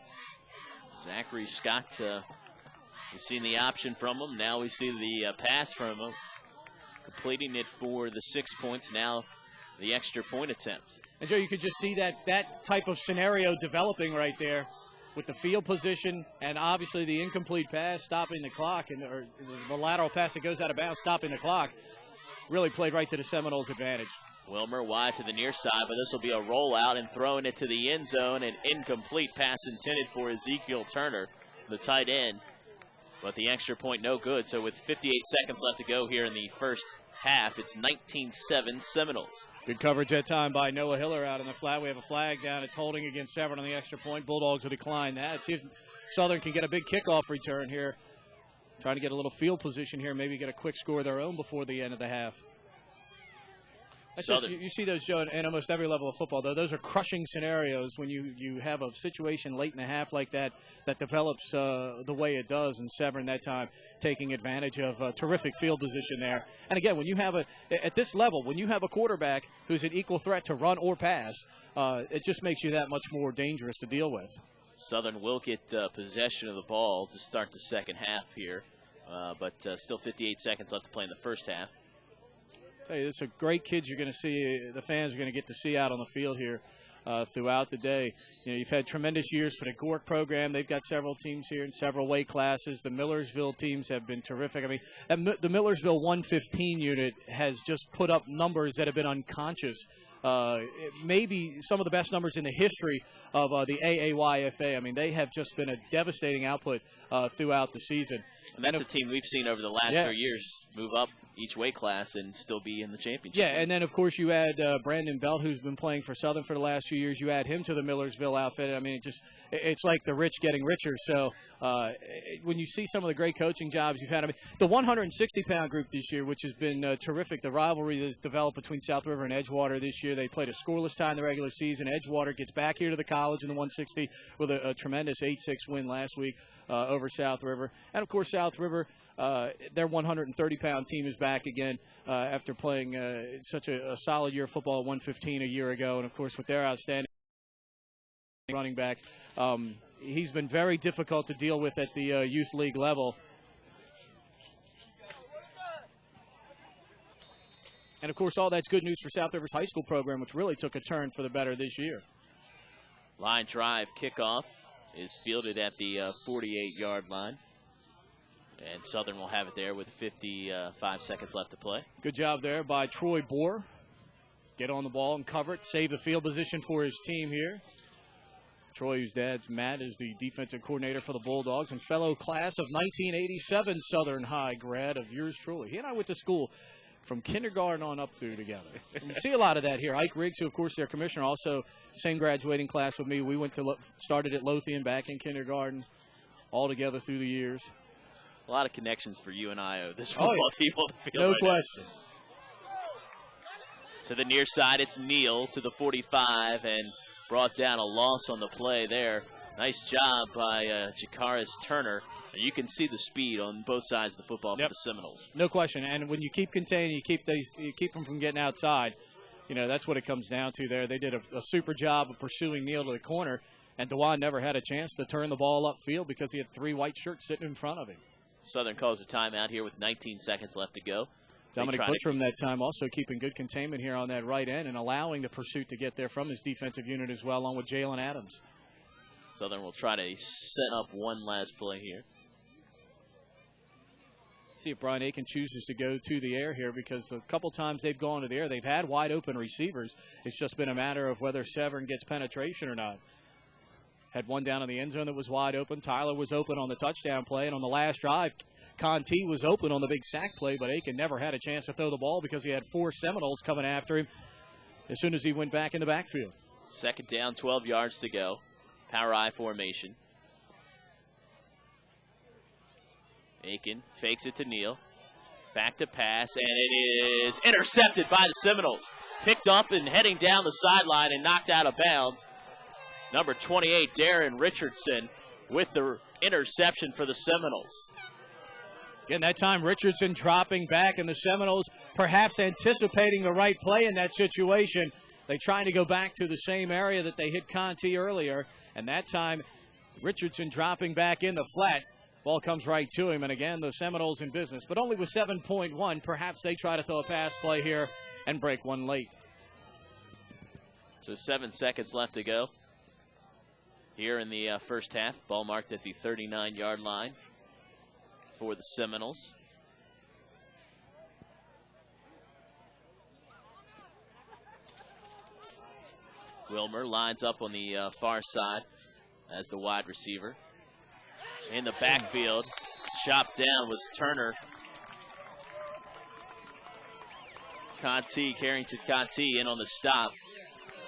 Zachary Scott, we've seen the option from him. Now we see the pass from him. Completing it for the 6 points. Now the extra point attempt. And, Joe, you could just see that type of scenario developing right there with the field position and obviously the incomplete pass stopping the clock, and or the lateral pass that goes out of bounds stopping the clock. Really played right to the Seminoles' advantage. Wilmer wide to the near side, but this will be a rollout and throwing it to the end zone. An incomplete pass intended for Ezekiel Turner, the tight end. But the extra point no good. So with 58 seconds left to go here in the first half, it's 19-7 Seminoles. Good coverage that time by Noah Hiller out in the flat. We have a flag down. It's holding against Severn on the extra point. Bulldogs will decline that. Let's see if Southern can get a big kickoff return here. Trying to get a little field position here, maybe get a quick score of their own before the end of the half. You see those, Joe, in almost every level of football, though. Those are crushing scenarios when you have a situation late in the half like that develops the way it does. And Severn that time taking advantage of a terrific field position there. And again, when you have at this level, when you have a quarterback who's an equal threat to run or pass, it just makes you that much more dangerous to deal with. Southern will get possession of the ball to start the second half here, but still 58 seconds left to play in the first half. Hey, this are great kids you're going to see, the fans are going to get to see out on the field here throughout the day. You know, you've had tremendous years for the Gork program. They've got several teams here in several weight classes. The Millersville teams have been terrific. I mean, the Millersville 115 unit has just put up numbers that have been unconscious. Maybe some of the best numbers in the history of the AAYFA. I mean, they have just been a devastating output throughout the season. And that's a team we've seen over the last 3 years move up each weight class and still be in the championship. Yeah, and then, of course, you add Brandon Belt, who's been playing for Southern for the last few years. You add him to the Millersville outfit. I mean, it's like the rich getting richer. So when you see some of the great coaching jobs you've had, I mean, the 160-pound group this year, which has been terrific, the rivalry that's developed between South River and Edgewater this year. They played a scoreless tie in the regular season. Edgewater gets back here to the college in the 160 with a tremendous 8-6 win last week over South River. And, of course, South River, their 130-pound team is back again after playing such a solid year of football at 115 a year ago. And, of course, with their outstanding running back, he's been very difficult to deal with at the youth league level. And, of course, all that's good news for South Rivers High School program, which really took a turn for the better this year. Line drive kickoff is fielded at the 48-yard line. And Southern will have it there with 55 seconds left to play. Good job there by Troy Bohr. Get on the ball and cover it, save the field position for his team here. Troy, whose dad's Matt, is the defensive coordinator for the Bulldogs and fellow class of 1987 Southern High grad of yours truly. He and I went to school from kindergarten on up through together. You see a lot of that here. Ike Riggs, who, of course, their commissioner, also same graduating class with me. We started at Lothian back in kindergarten, all together through the years. A lot of connections for you and I, this football team on the field. No right question. Now. To the near side, it's Neal to the 45 and brought down a loss on the play there. Nice job by Jakaris Turner. You can see the speed on both sides of the football for the Seminoles. No question. And when you keep containing, you keep them from getting outside. You know, that's what it comes down to there. They did a super job of pursuing Neal to the corner, and DeJuan never had a chance to turn the ball upfield because he had 3 white shirts sitting in front of him. Southern calls a timeout here with 19 seconds left to go. Dominic Butchram that time also keeping good containment here on that right end and allowing the pursuit to get there from his defensive unit as well, along with Jalen Adams. Southern will try to set up one last play here. See if Brian Aiken chooses to go to the air here, because a couple times they've gone to the air, they've had wide open receivers. It's just been a matter of whether Severn gets penetration or not. Had one down in the end zone that was wide open. Tyler was open on the touchdown play, and on the last drive, Conti was open on the big sack play, but Aiken never had a chance to throw the ball because he had 4 Seminoles coming after him as soon as he went back in the backfield. Second down, 12 yards to go. Power I formation. Aiken fakes it to Neal. Back to pass, and it is intercepted by the Seminoles. Picked up and heading down the sideline and knocked out of bounds. Number 28, Darren Richardson, with the interception for the Seminoles. Again, that time Richardson dropping back, and the Seminoles perhaps anticipating the right play in that situation. They trying to go back to the same area that they hit Conti earlier, and that time Richardson dropping back in the flat. Ball comes right to him, and again, the Seminoles in business. But only with 7.1, perhaps they try to throw a pass play here and break one late. So 7 seconds left to go here in the first half. Ball marked at the 39-yard line for the Seminoles. Wilmer lines up on the far side as the wide receiver. In the backfield, chopped down was Turner. Carrington Conti in on the stop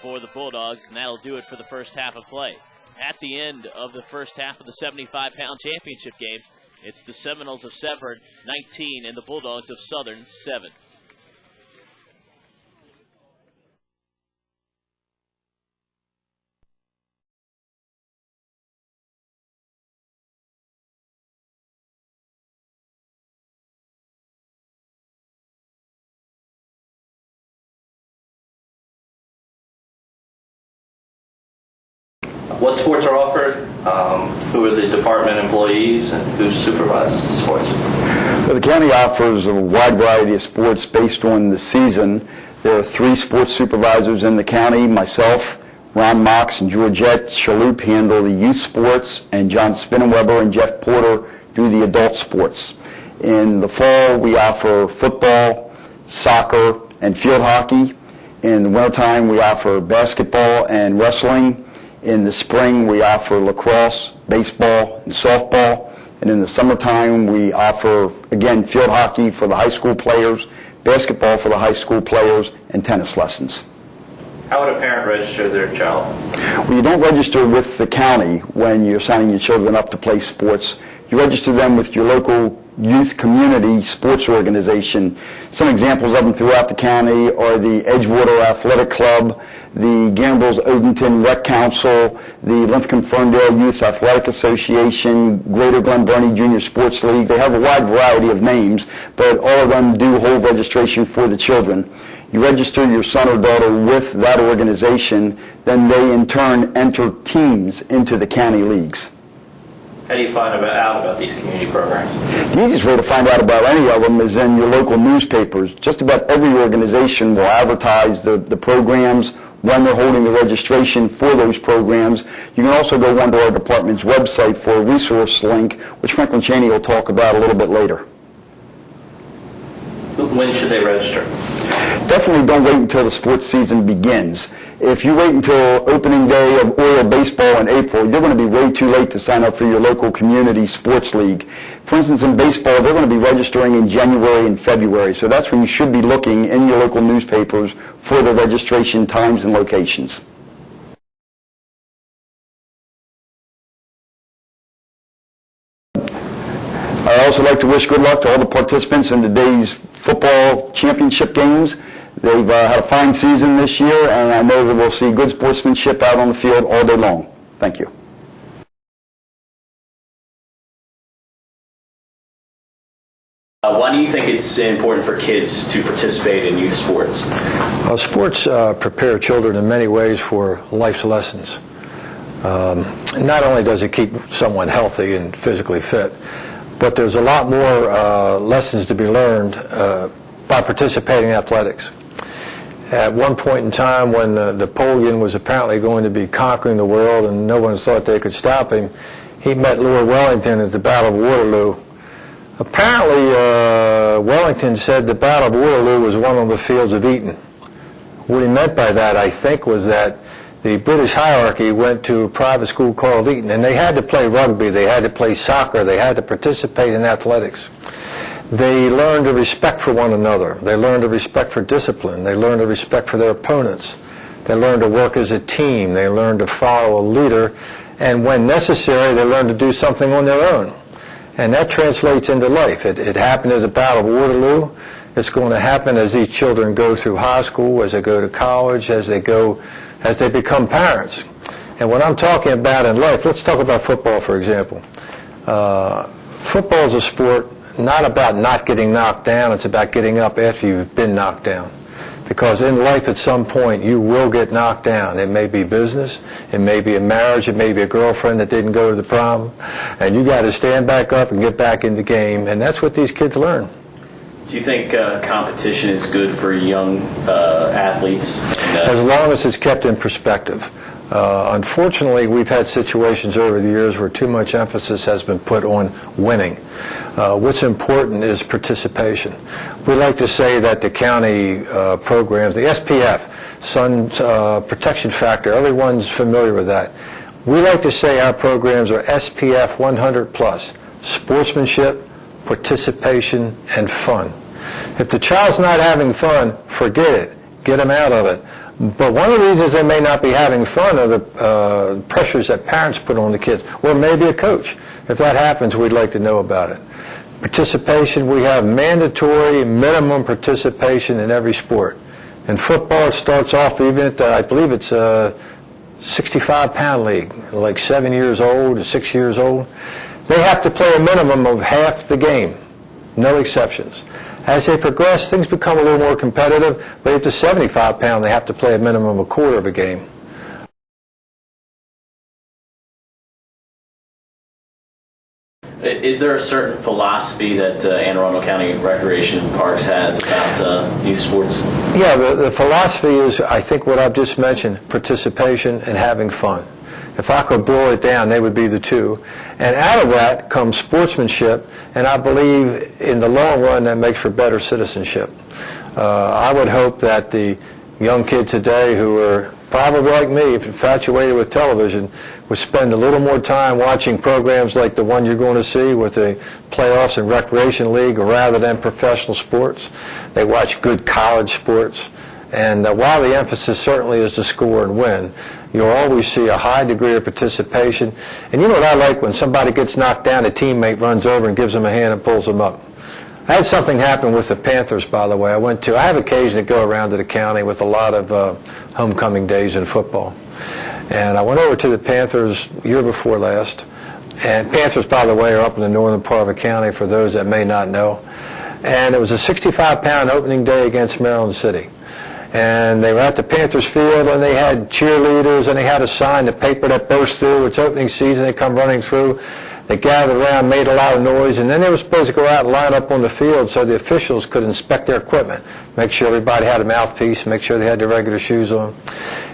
for the Bulldogs, and that'll do it for the first half of play. At the end of the first half of the 75-pound championship game, it's the Seminoles of Severn 19 and the Bulldogs of Southern 7. What sports are offered, who are the department employees, and who supervises the sports? Well, the county offers a wide variety of sports based on the season. There are 3 sports supervisors in the county. Myself, Ron Mox, and Georgette Chaloup handle the youth sports, and John Spinnenweber and Jeff Porter do the adult sports. In the fall, we offer football, soccer, and field hockey. In the wintertime, we offer basketball and wrestling. In the spring, we offer lacrosse, baseball, and softball. And in the summertime, we offer, again, field hockey for the high school players, basketball for the high school players, and tennis lessons. How would a parent register their child? Well, you don't register with the county when you're signing your children up to play sports. You register them with your local youth community sports organization. Some examples of them throughout the county are the Edgewater Athletic Club, the Gambrills Odenton Rec Council, the Linthicum-Ferndale Youth Athletic Association, Greater Glen Burnie Junior Sports League. They have a wide variety of names, but all of them do hold registration for the children. You register your son or daughter with that organization, then they in turn enter teams into the county leagues. How do you find out about these community programs? The easiest way to find out about any of them is in your local newspapers. Just about every organization will advertise the programs, when they're holding the registration for those programs. You can also go onto our department's website for a resource link, which Franklin Cheney will talk about a little bit later. When should they register? Definitely don't wait until the sports season begins. If you wait until opening day of Oriole baseball in April, you're going to be way too late to sign up for your local community sports league. For instance, in baseball, they're going to be registering in January and February, so that's when you should be looking in your local newspapers for the registration times and locations. I'd also like to wish good luck to all the participants in today's football championship games. They've had a fine season this year, and I know that we'll see good sportsmanship out on the field all day long. Thank you. Why do you think it's important for kids to participate in youth sports? Sports prepare children in many ways for life's lessons. Not only does it keep someone healthy and physically fit, but there's a lot more lessons to be learned by participating in athletics. At one point in time when Napoleon was apparently going to be conquering the world and no one thought they could stop him, he met Lord Wellington at the Battle of Waterloo. Apparently, Wellington said the Battle of Waterloo was won on the fields of Eton. What he meant by that, I think, was that the British hierarchy went to a private school called Eton, and they had to play rugby, they had to play soccer, they had to participate in athletics. They learned a respect for one another. They learned a respect for discipline. They learned a respect for their opponents. They learned to work as a team. They learned to follow a leader. And when necessary, they learned to do something on their own. And that translates into life. It happened at the Battle of Waterloo. It's going to happen as these children go through high school, as they go to college, as they become parents. And what I'm talking about in life, let's talk about football, for example. Football is a sport not about not getting knocked down, it's about getting up after you've been knocked down. Because in life at some point you will get knocked down. It may be business, it may be a marriage, it may be a girlfriend that didn't go to the prom, and you got to stand back up and get back in the game, and that's what these kids learn. Do you think competition is good for young athletes? As long as it's kept in perspective. Unfortunately, we've had situations over the years where too much emphasis has been put on winning. What's important is participation. We like to say that the county programs, the SPF, Sun Protection Factor, everyone's familiar with that. We like to say our programs are SPF 100 plus, sportsmanship, participation, and fun. If the child's not having fun, forget it. Get them out of it. But one of the reasons they may not be having fun are the pressures that parents put on the kids, or maybe a coach. If that happens, we'd like to know about it. Participation, we have mandatory minimum participation in every sport. In football, it starts off even at, I believe it's a 65-pound league, like 7 years old or 6 years old. They have to play a minimum of half the game, no exceptions. As they progress, things become a little more competitive, but at the 75-pound, they have to play a minimum of a quarter of a game. Is there a certain philosophy that Anne Arundel County Recreation and Parks has about youth sports? Yeah, the philosophy is, I think what I've just mentioned, participation and having fun. If I could boil it down, they would be the two. And out of that comes sportsmanship, and I believe in the long run that makes for better citizenship. I would hope that the young kids today who are probably like me, if infatuated with television, would spend a little more time watching programs like the one you're going to see with the playoffs and recreation league rather than professional sports. They watch good college sports. And while the emphasis certainly is to score and win, you'll always see a high degree of participation. And you know what I like? When somebody gets knocked down, a teammate runs over and gives them a hand and pulls them up. I had something happen with the Panthers, by the way. I have occasion to go around to the county with a lot of homecoming days in football. And I went over to the Panthers year before last. And Panthers, by the way, are up in the northern part of the county for those that may not know. And it was a 65-pound opening day against Maryland City. And they were at the Panthers field, and they had cheerleaders, and they had a sign, the paper that burst through, it's opening season, they come running through. They gathered around, made a lot of noise, and then they were supposed to go out and line up on the field so the officials could inspect their equipment, make sure everybody had a mouthpiece, make sure they had their regular shoes on.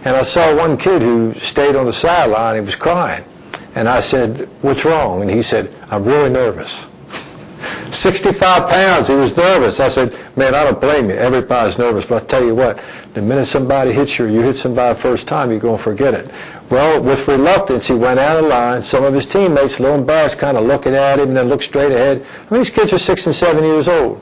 And I saw one kid who stayed on the sideline. He was crying. And I said, "What's wrong?" And he said, "I'm really nervous." 65 pounds, he was nervous. I said, "Man, I don't blame you. Everybody's nervous, but I'll tell you what, the minute somebody hits you or you hit somebody the first time, you're going to forget it." Well, with reluctance, he went out of line. Some of his teammates, a little embarrassed, kind of looking at him and then looked straight ahead. I mean, these kids are 6 and 7 years old.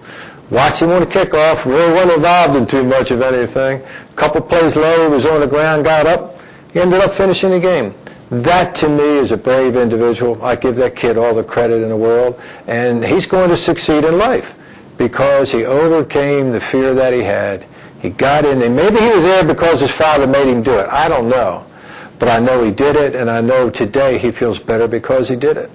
Watched him on the kickoff, really wasn't involved in too much of anything. A couple plays later, he was on the ground, got up, he ended up finishing the game. That, to me, is a brave individual. I give that kid all the credit in the world. And he's going to succeed in life because he overcame the fear that he had. He got in there. Maybe he was there because his father made him do it. I don't know. But I know he did it, and I know today he feels better because he did it.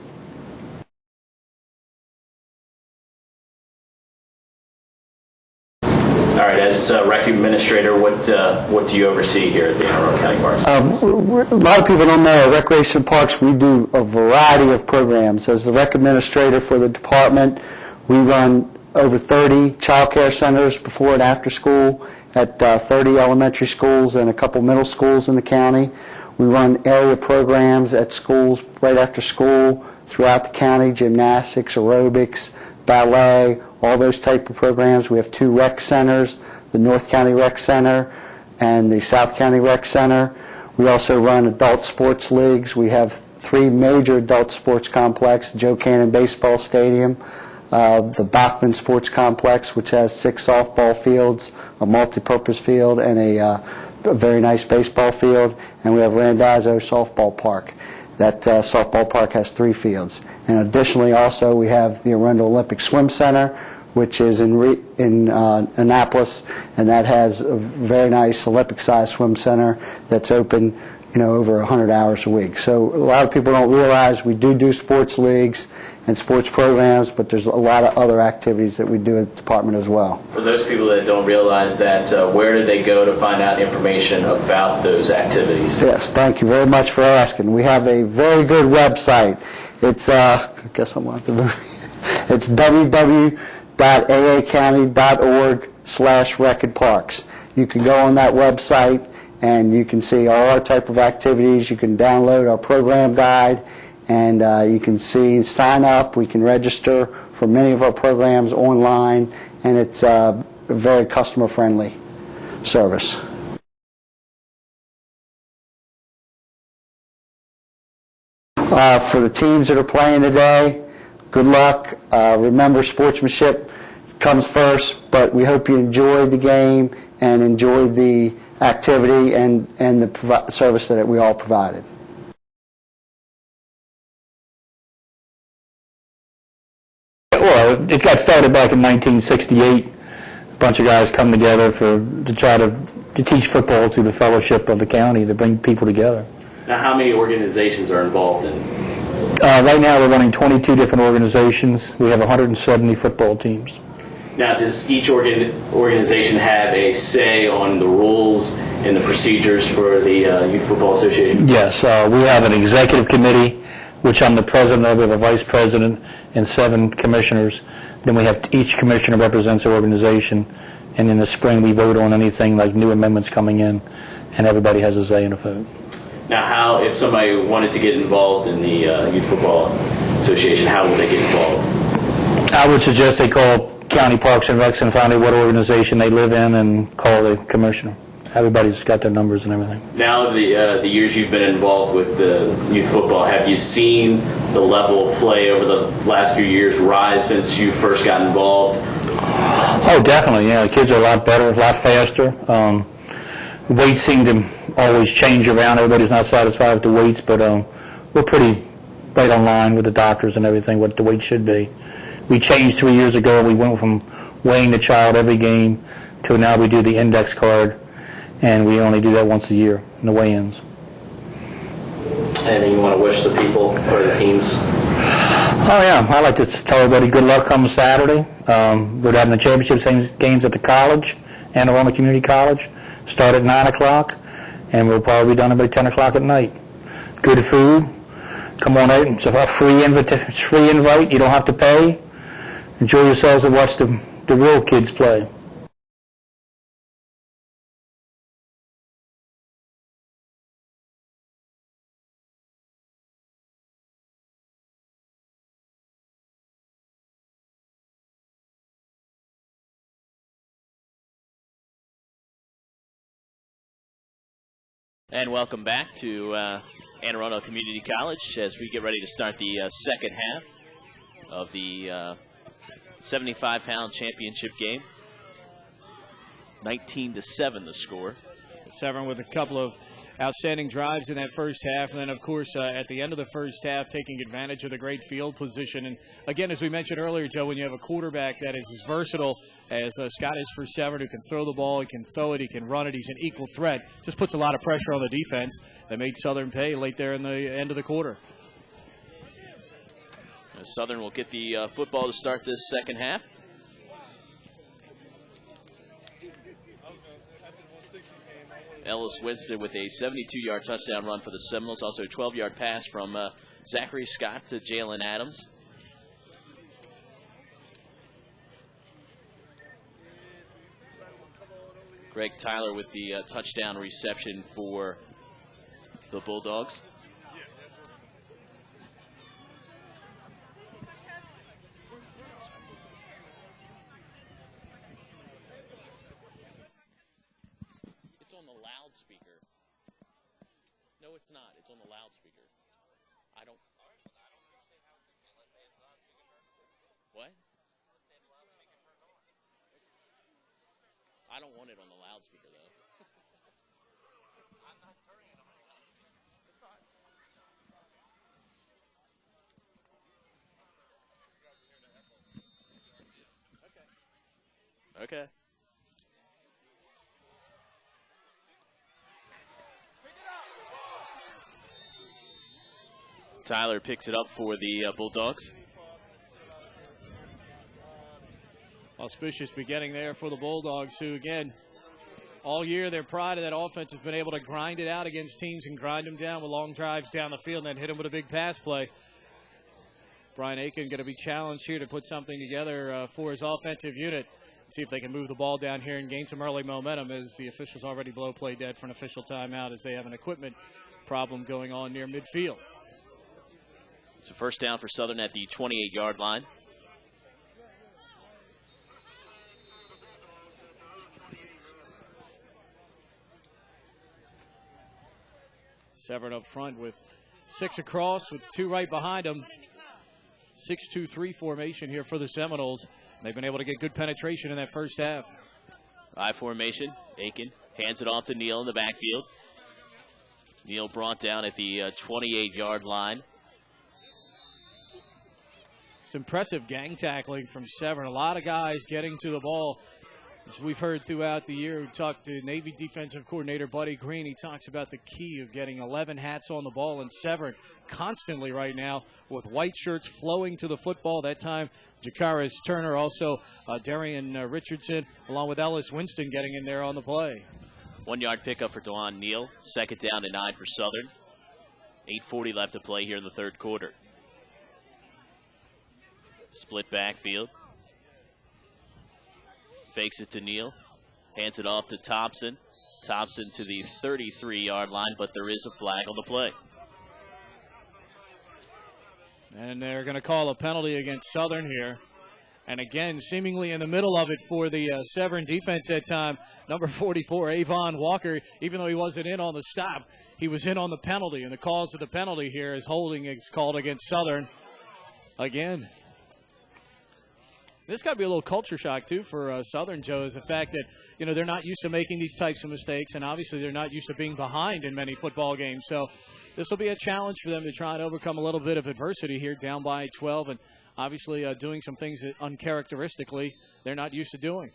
All right, as rec administrator, what do you oversee here at the Anne Arundel County Parks? A lot of people don't know, at Recreation Parks we do a variety of programs. As the rec administrator for the department, we run over 30 child care centers before and after school at 30 elementary schools and a couple middle schools in the county. We run area programs at schools right after school throughout the county, gymnastics, aerobics, ballet, all those type of programs. We have 2 rec centers, the North County Rec Center and the South County Rec Center. We also run adult sports leagues. We have 3 major adult sports complexes, Joe Cannon Baseball Stadium, the Bachman Sports Complex, which has 6 softball fields, a multi-purpose field, and a very nice baseball field, and we have Randazzo Softball Park. That softball park has 3 fields. And additionally, also, we have the Arundel Olympic Swim Center, which is in Annapolis, and that has a very nice Olympic-sized swim center that's open, over 100 hours a week. So a lot of people don't realize we do sports leagues and sports programs, but there's a lot of other activities that we do at the department as well. For those people that don't realize that, where do they go to find out information about those activities? Yes, thank you very much for asking. We have a very good website. It's, I guess I'm going to have to it's www.aacounty.org/rec-and-parks. You can go on that website and you can see all our type of activities. You can download our program guide, and you can sign up. We can register for many of our programs online, and it's a very customer-friendly service. For the teams that are playing today, good luck. Remember, sportsmanship comes first, but we hope you enjoyed the game and enjoyed the activity and the service that we all provided. Well, it got started back in 1968. A bunch of guys come together to try to teach football through the fellowship of the county, to bring people together. Now, how many organizations are involved in? Right now we're running 22 different organizations. We have 170 football teams. Now, does each organization have a say on the rules and the procedures for the Youth Football Association? Yes, we have an executive committee, which I'm the president of. We have a vice president and 7 commissioners. Then we have each commissioner represents their organization, and in the spring we vote on anything like new amendments coming in, and everybody has a say in the vote. Now, if somebody wanted to get involved in the Youth Football Association, how would they get involved? I would suggest they call County Parks and Recs and find out what organization they live in and call the commissioner. Everybody's got their numbers and everything. Now, the years you've been involved with youth football, have you seen the level of play over the last few years rise since you first got involved? Oh, definitely. Yeah, the kids are a lot better, a lot faster. Weights seem to always change around. Everybody's not satisfied with the weights, but we're pretty right on line with the doctors and everything, what the weight should be. We changed 3 years ago. We went from weighing the child every game to now we do the index card, and we only do that once a year in the weigh-ins. Anything you want to wish the people or the teams? Oh, yeah. I'd like to tell everybody good luck come Saturday. We're having the championship games at the college, Anne Arundel Community College. Start at 9 o'clock, and we'll probably be done about 10 o'clock at night. Good food, Come on out. It's a free invite. You don't have to pay. Enjoy yourselves and watch the real kids play. And welcome back to Anne Arundel Community College as we get ready to start the second half of the 75-pound championship game. 19-7 the score. Severn with a couple of outstanding drives in that first half, and then of course at the end of the first half taking advantage of the great field position. And again, as we mentioned earlier, Joe, when you have a quarterback that is as versatile as Scott is for Severn, who can throw the ball, he can throw it, he can run it, he's an equal threat, just puts a lot of pressure on the defense that made Southern pay late there in the end of the quarter. Southern will get the football to start this second half. Ellis Winston with a 72-yard touchdown run for the Seminoles. Also a 12-yard pass from Zachary Scott to Jalen Adams. Greg Tyler with the touchdown reception for the Bulldogs. It's on the loudspeaker. No, it's not. It's on the loudspeaker. I don't. What? I don't want it on the loudspeaker, though. I'm not turning it on. It's fine. Okay. Okay. Tyler picks it up for the Bulldogs. Auspicious beginning there for the Bulldogs, who, again, all year their pride of that offense has been able to grind it out against teams and grind them down with long drives down the field and then hit them with a big pass play. Brian Aiken going to be challenged here to put something together for his offensive unit. See if they can move the ball down here and gain some early momentum, as the officials already blow play dead for an official timeout as they have an equipment problem going on near midfield. So first down for Southern at the 28-yard line. Severn up front with 6 across with 2 right behind them. 6-2-3 formation here for the Seminoles. They've been able to get good penetration in that first half. I formation. Aiken hands it off to Neal in the backfield. Neal brought down at the 28-yard line. It's impressive gang tackling from Severn. A lot of guys getting to the ball. As we've heard throughout the year, we talked to Navy defensive coordinator Buddy Green. He talks about the key of getting 11 hats on the ball, and Severn constantly right now with white shirts flowing to the football. That time, Jakaris Turner, also Darian Richardson, along with Ellis Winston getting in there on the play. 1-yard pickup for DeJuan Neal. Second down and 9 for Southern. 8:40 left to play here in the third quarter. Split backfield. Fakes it to Neal. Hands it off to Thompson. Thompson to the 33-yard line, but there is a flag on the play. And they're going to call a penalty against Southern here. And again, seemingly in the middle of it for the Severn defense that time, number 44, Avon Walker, even though he wasn't in on the stop, he was in on the penalty. And the cause of the penalty here is holding is called against Southern again. This got to be a little culture shock, too, for Southern, Joe, is the fact that, you know, they're not used to making these types of mistakes, and obviously they're not used to being behind in many football games. So this will be a challenge for them to try and overcome a little bit of adversity here, down by 12, and obviously doing some things that uncharacteristically they're not used to doing.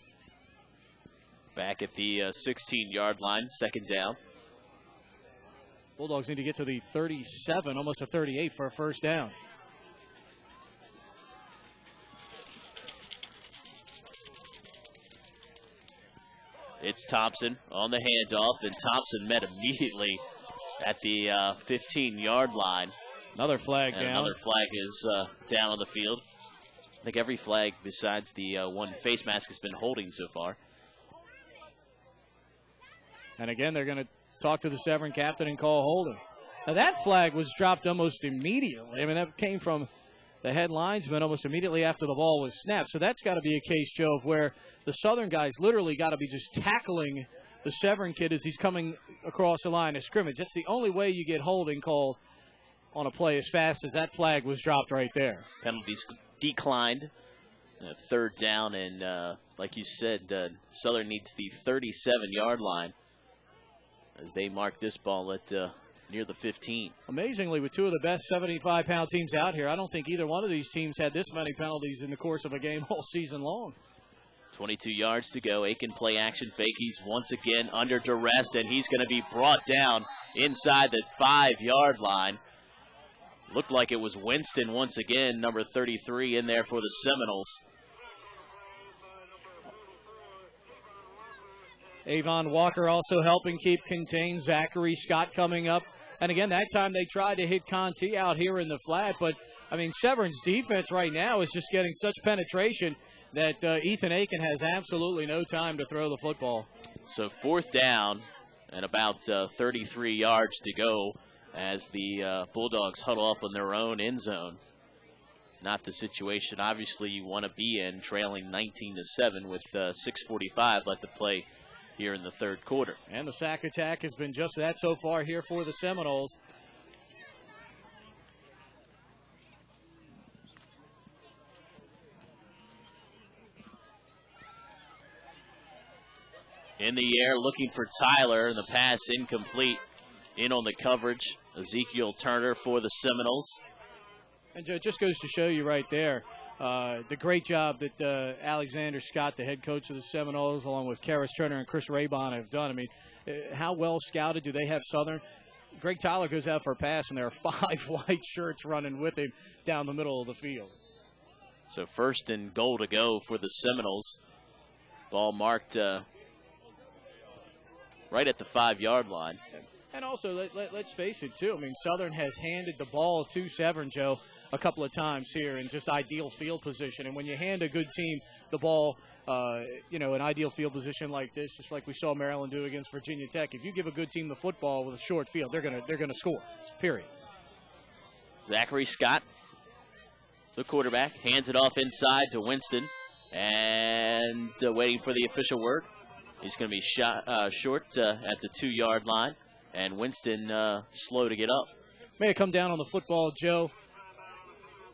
Back at the 16-yard line, second down. Bulldogs need to get to the 37, almost a 38 for a first down. It's Thompson on the handoff, and Thompson met immediately at the 15-yard line. Another flag And down. another flag is down on the field. I think every flag besides the one face mask has been holding so far. And again, they're going to talk to the Severn captain and call holding. Now, that flag was dropped almost immediately. I mean, that came from the head linesman almost immediately after the ball was snapped. So that's got to be a case, Joe, of where the Southern guys literally got to be just tackling the Severn kid as he's coming across the line of scrimmage. That's the only way you get holding called on a play as fast as that flag was dropped right there. Penalties declined. Third down, and like you said, Southern needs the 37-yard line as they mark this ball at near the 15. Amazingly, with two of the best 75-pound teams out here, I don't think either one of these teams had this many penalties in the course of a game all season long. 22 yards to go. Aiken play action fake. He's once again under duress, and he's going to be brought down inside the 5-yard line. Looked like it was Winston once again, number 33, in there for the Seminoles. Avon Walker also helping keep contained. Zachary Scott coming up. And again, that time they tried to hit Conti out here in the flat. But, I mean, Severn's defense right now is just getting such penetration that Ethan Aiken has absolutely no time to throw the football. So fourth down and about 33 yards to go as the Bulldogs huddle up on their own end zone. Not the situation, obviously, you want to be in, trailing 19-7 with 6:45 left to play here in the third quarter. And the sack attack has been just that so far here for the Seminoles. In the air, looking for Tyler, and the pass incomplete. In on the coverage, Ezekiel Turner for the Seminoles. And it just goes to show you right there the great job that Alexander Scott, the head coach of the Seminoles, along with Karis Turner and Chris Raybon have done. I mean, how well scouted do they have Southern? Greg Tyler goes out for a pass, and there are 5 white shirts running with him down the middle of the field. So first and goal to go for the Seminoles. Ball marked right at the 5-yard line. And also, let's face it, too. I mean, Southern has handed the ball to Severn, Joe, a couple of times here in just ideal field position. And when you hand a good team the ball, in ideal field position like this, just like we saw Maryland do against Virginia Tech, if you give a good team the football with a short field, they're gonna score, period. Zachary Scott, the quarterback, hands it off inside to Winston. And waiting for the official word. He's going to be short at the 2-yard line. And Winston slow to get up. May have come down on the football, Joe.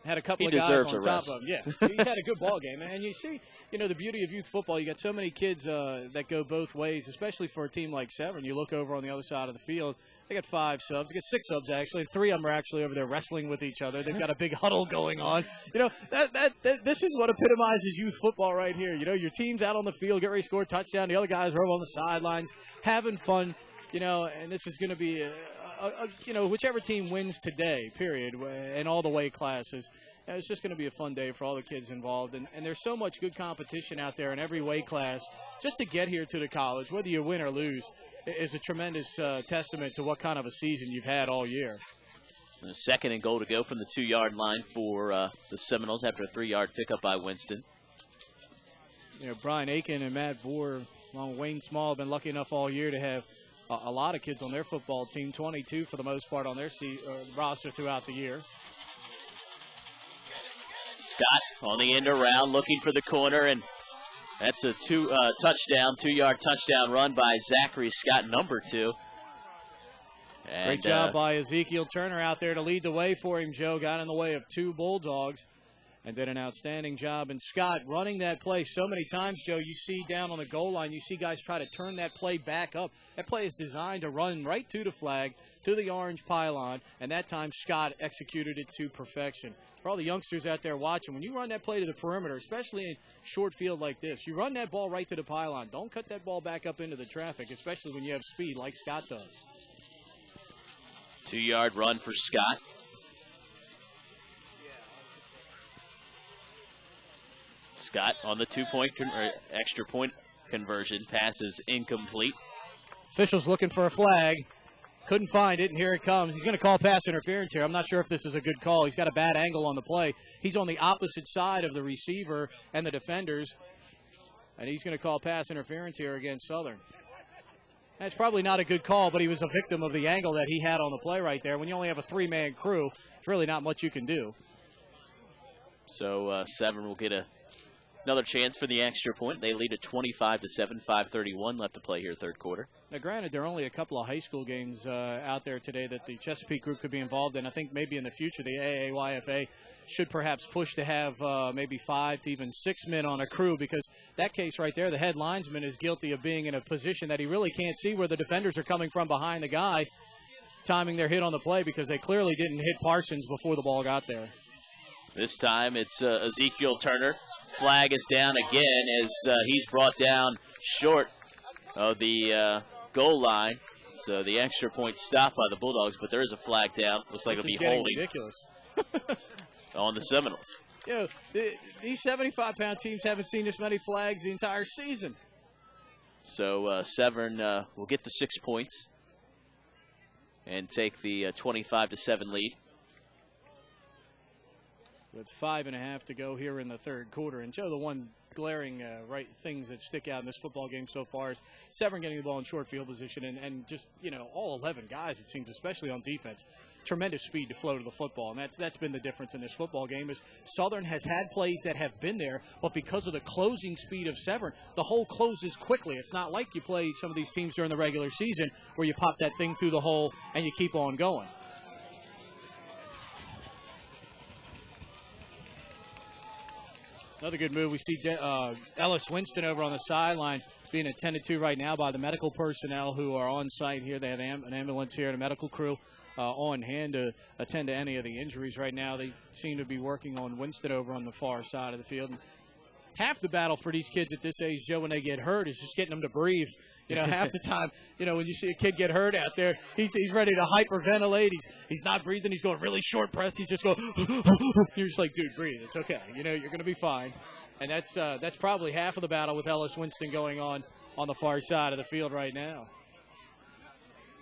Had a couple of guys on top of him. Yeah, he's had a good ball game. And you see, the beauty of youth football, you got so many kids that go both ways, especially for a team like Severn. You look over on the other side of the field, they got 5 subs. They got 6 subs, actually. 3 of them are actually over there wrestling with each other. They've got a big huddle going on. This is what epitomizes youth football right here. Your team's out on the field, get ready to score a touchdown. The other guys are over on the sidelines having fun, and this is going to be whichever team wins today, period, in all the weight classes. It's just going to be a fun day for all the kids involved. And there's so much good competition out there in every weight class. Just to get here to the college, whether you win or lose, is a tremendous testament to what kind of a season you've had all year. And a second and goal to go from the 2-yard line for the Seminoles after a 3-yard pickup by Winston. Brian Aiken and Matt Boer, along with Wayne Small, have been lucky enough all year to have a lot of kids on their football team, 22 for the most part on their roster throughout the year. Scott on the end around, looking for the corner, and that's a 2-yard touchdown run by Zachary Scott, number 2. And, great job by Ezekiel Turner out there to lead the way for him, Joe. Got in the way of 2 Bulldogs and did an outstanding job. And Scott running that play so many times, Joe, you see down on the goal line, you see guys try to turn that play back up. That play is designed to run right to the flag, to the orange pylon, and that time Scott executed it to perfection. For all the youngsters out there watching, when you run that play to the perimeter, especially in short field like this, you run that ball right to the pylon. Don't cut that ball back up into the traffic, especially when you have speed like Scott does. 2-yard run for Scott. Scott on the 2-point extra point conversion. Passes incomplete. Officials looking for a flag. couldn't find it, and here it comes. He's going to call pass interference here. I'm not sure if this is a good call. He's got a bad angle on the play. He's on the opposite side of the receiver and the defenders, and he's going to call pass interference here against Southern. That's probably not a good call, but he was a victim of the angle that he had on the play right there. When you only have a three-man crew, it's really not much you can do. So Severn will get another chance for the extra point. They lead at 25-7, 5:31 left to play here, third quarter. Now, granted, there are only a couple of high school games out there today that the Chesapeake group could be involved in. I think maybe in the future the AAYFA should perhaps push to have maybe 5 to even 6 men on a crew, because that case right there, the head linesman is guilty of being in a position that he really can't see where the defenders are coming from behind the guy, timing their hit on the play, because they clearly didn't hit Parsons before the ball got there. This time it's Ezekiel Turner. Flag is down again as he's brought down short of the goal line. So the extra point stopped by the Bulldogs, but there is a flag down. Looks like it'll be holding ridiculous. on the Seminoles. You know, these 75-pound teams haven't seen this many flags the entire season. So Severn will get the 6 points and take the 25-7 lead. With 5.5 to go here in the third quarter. And Joe, the one glaring things that stick out in this football game so far is Severn getting the ball in short field position and just, you know, all 11 guys, it seems, especially on defense, tremendous speed to flow to the football. And that's been the difference in this football game is Southern has had plays that have been there, but because of the closing speed of Severn, the hole closes quickly. It's not like you play some of these teams during the regular season where you pop that thing through the hole and you keep on going. Another good move. We see Ellis Winston over on the sideline being attended to right now by the medical personnel who are on site here. They have an ambulance here and a medical crew on hand to attend to any of the injuries right now. They seem to be working on Winston over on the far side of the field. And half the battle for these kids at this age, Joe, when they get hurt is just getting them to breathe. You know, half the time, you know, when you see a kid get hurt out there, he's ready to hyperventilate. He's not breathing. He's going really short breaths. He's just going, you're just like, dude, breathe. It's okay. You know, you're going to be fine. And that's probably half of the battle with Ellis Winston going on the far side of the field right now.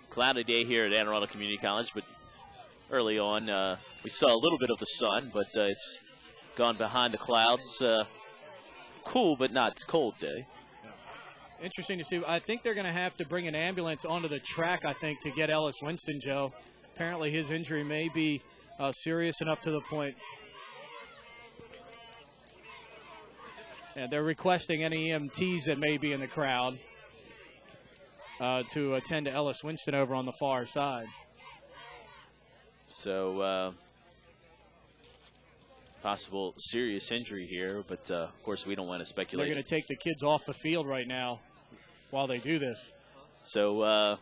Cloudy day here at Anne Arundel Community College, but early on we saw a little bit of the sun, but it's gone behind the clouds. Cool, but not cold day. Interesting to see. I think they're going to have to bring an ambulance onto the track, I think, to get Ellis Winston, Joe. Apparently his injury may be serious enough to the point. Yeah, they're requesting any EMTs that may be in the crowd to attend to Ellis Winston over on the far side. So possible serious injury here, but of course we don't want to speculate. They're going to take the kids off the field right now while they do this. So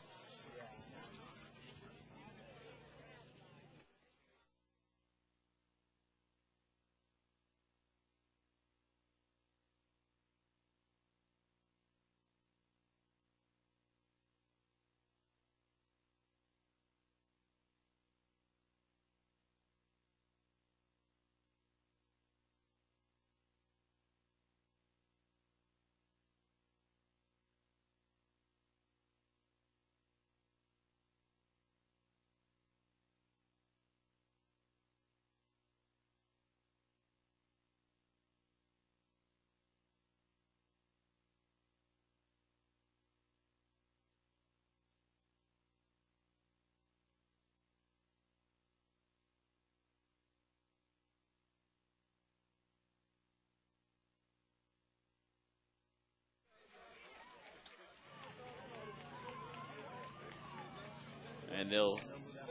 and they'll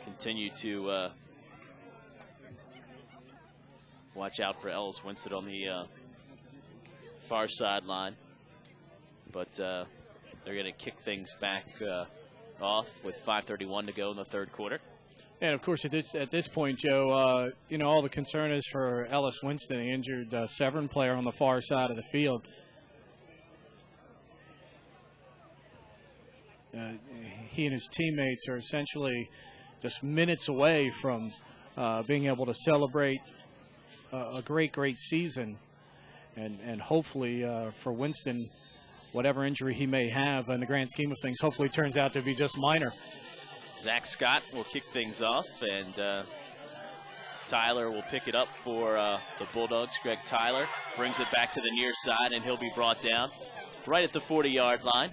continue to watch out for Ellis Winston on the far sideline. But they're going to kick things back off with 5:31 to go in the third quarter. And, of course, at this point, Joe, you know, all the concern is for Ellis Winston, the injured Severn player on the far side of the field. He and his teammates are essentially just minutes away from being able to celebrate a great season. And hopefully for Winston, whatever injury he may have in the grand scheme of things, hopefully turns out to be just minor. Zach Scott will kick things off, and Tyler will pick it up for the Bulldogs. Greg Tyler brings it back to the near side, and he'll be brought down right at the 40-yard line.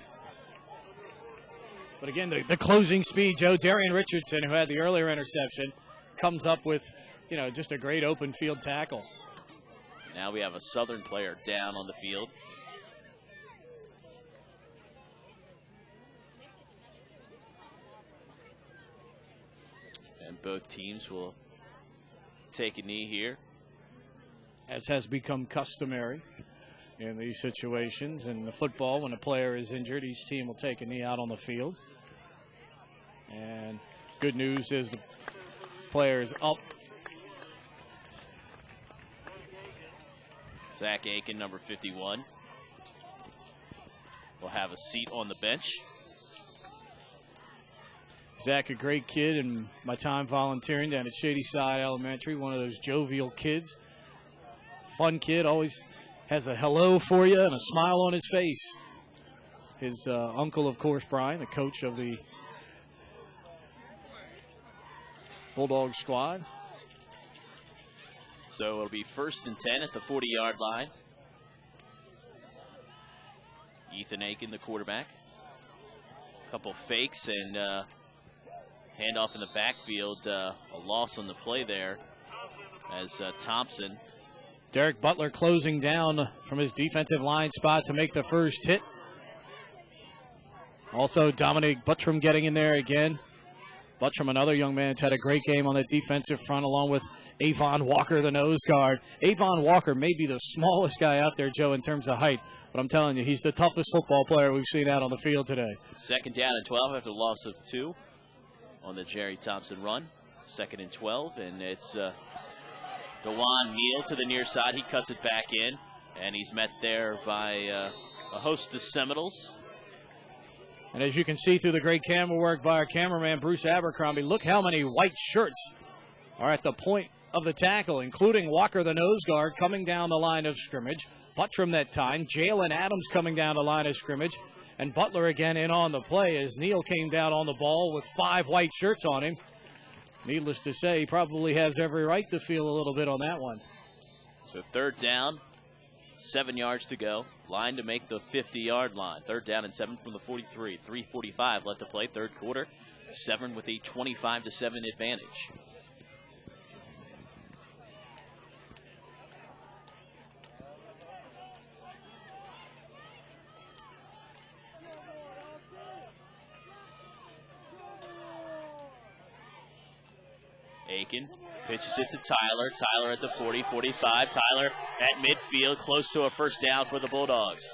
But again, the closing speed, Joe, Darian Richardson, who had the earlier interception, comes up with, just a great open field tackle. Now we have a Southern player down on the field. And both teams will take a knee here. As has become customary in these situations. In the football, when a player is injured, each team will take a knee out on the field. And good news is the player is up. Zach Aiken, number 51, will have a seat on the bench. Zach, a great kid, in my time volunteering down at Shadyside Elementary, one of those jovial kids. Fun kid, always has a hello for you and a smile on his face. His uncle, of course, Brian, the coach of the Bulldog squad. So it'll be 1st and 10 at the 40-yard line. Ethan Aiken, the quarterback. A couple fakes and handoff in the backfield. A loss on the play there as Thompson. Derek Butler closing down from his defensive line spot to make the first hit. Also, Dominic Buttram getting in there again. Buttram, another young man, had a great game on that defensive front, along with Avon Walker, the nose guard. Avon Walker may be the smallest guy out there, Joe, in terms of height, but I'm telling you, he's the toughest football player we've seen out on the field today. 2nd down and 12 after the loss of 2 on the Jerry Thompson run. 2nd and 12, and it's DeJuan Neal to the near side. He cuts it back in, and he's met there by a host of Seminoles. And as you can see through the great camera work by our cameraman, Bruce Abercrombie, look how many white shirts are at the point of the tackle, including Walker, the nose guard, coming down the line of scrimmage. Buttram that time. Jalen Adams coming down the line of scrimmage. And Butler again in on the play as Neal came down on the ball with 5 white shirts on him. Needless to say, he probably has every right to feel a little bit on that one. So 3rd down, 7 yards to go. Line to make the 50-yard line. 3rd down and 7 from the 43. 3:45 left to play, 3rd quarter. Severn with a 25-7 advantage. Aiken pitches it to Tyler. Tyler at the 40, 45. Tyler at midfield, close to a 1st down for the Bulldogs.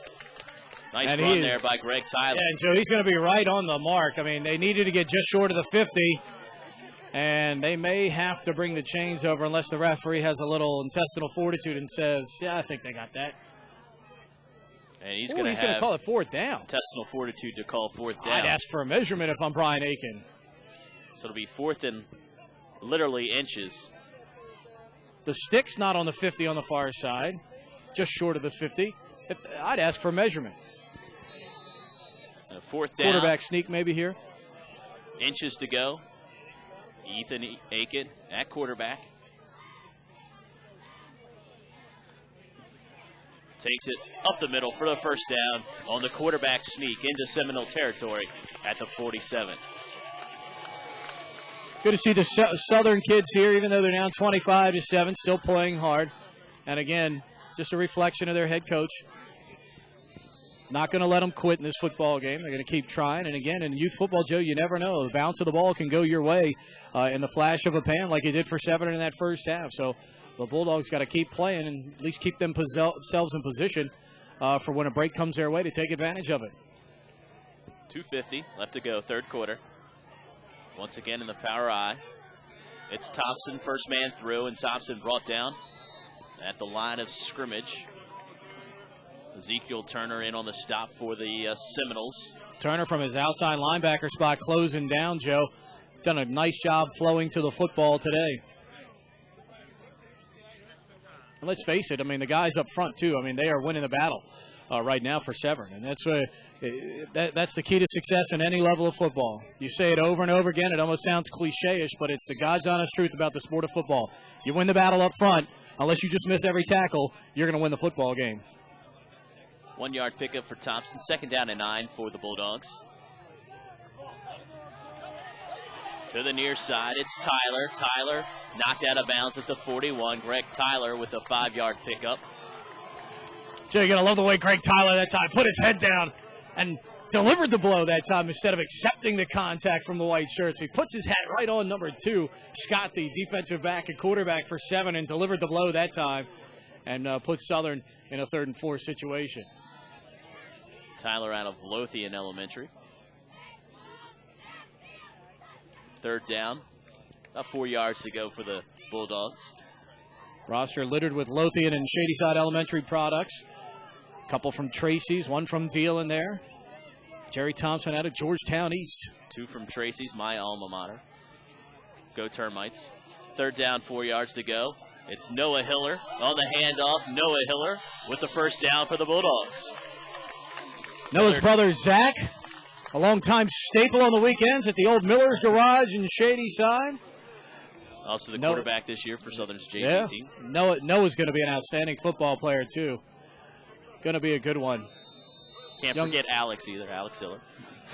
Nice run there by Greg Tyler. Yeah, and Joe, he's going to be right on the mark. I mean, they needed to get just short of the 50, and they may have to bring the chains over unless the referee has a little intestinal fortitude and says, yeah, I think they got that. And he's going to call it 4th down. Intestinal fortitude to call 4th down. I'd ask for a measurement if I'm Brian Aiken. So it'll be 4th and literally inches. The stick's not on the 50 on the far side, just short of the 50. I'd ask for a measurement. 4th down. Quarterback sneak maybe here. Inches to go. Ethan Aiken at quarterback. Takes it up the middle for the 1st down on the quarterback sneak into Seminole territory at the 47. Good to see the Southern kids here, even though they're down 25-7, still playing hard. And again, just a reflection of their head coach. Not going to let them quit in this football game. They're going to keep trying. And again, in youth football, Joe, you never know. The bounce of the ball can go your way in the flash of a pan like it did for Severn in that 1st half. So the Bulldogs got to keep playing and at least keep themselves in position for when a break comes their way to take advantage of it. 2:50 left to go, 3rd quarter. Once again in the power I. It's Thompson, 1st man through, and Thompson brought down at the line of scrimmage. Ezekiel Turner in on the stop for the Seminoles. Turner from his outside linebacker spot closing down, Joe. Done a nice job flowing to the football today. And let's face it, I mean, the guys up front, too, I mean, they are winning the battle right now for Severn. And that's the key to success in any level of football. You say it over and over again. It almost sounds cliche-ish, but it's the God's honest truth about the sport of football. You win the battle up front. Unless you just miss every tackle, you're going to win the football game. 1 yard pickup for Thompson. 2nd down and 9 for the Bulldogs. To the near side, it's Tyler. Tyler knocked out of bounds at the 41. Greg Tyler with a 5 yard pickup. Joe, you're going to love the way Greg Tyler that time put his head down and delivered the blow that time instead of accepting the contact from the white shirts. He puts his hat right on number 2, Scott, the defensive back and quarterback for Severn, and delivered the blow that time and put Southern in a 3rd and 4 situation. Tyler out of Lothian Elementary. 3rd down. About 4 yards to go for the Bulldogs. Roster littered with Lothian and Shadyside Elementary products. A couple from Tracy's, one from Deal in there. Jerry Thompson out of Georgetown East. 2 from Tracy's, my alma mater. Go Termites. 3rd down, 4 yards to go. It's Noah Hiller on the handoff. Noah Hiller with the 1st down for the Bulldogs. Noah's brother, Zach, a longtime staple on the weekends at the old Miller's Garage in Shadyside. Also the quarterback this year for Southern's JV team. Noah's going to be an outstanding football player, too. Going to be a good one. Can't forget Alex either, Alex Hiller.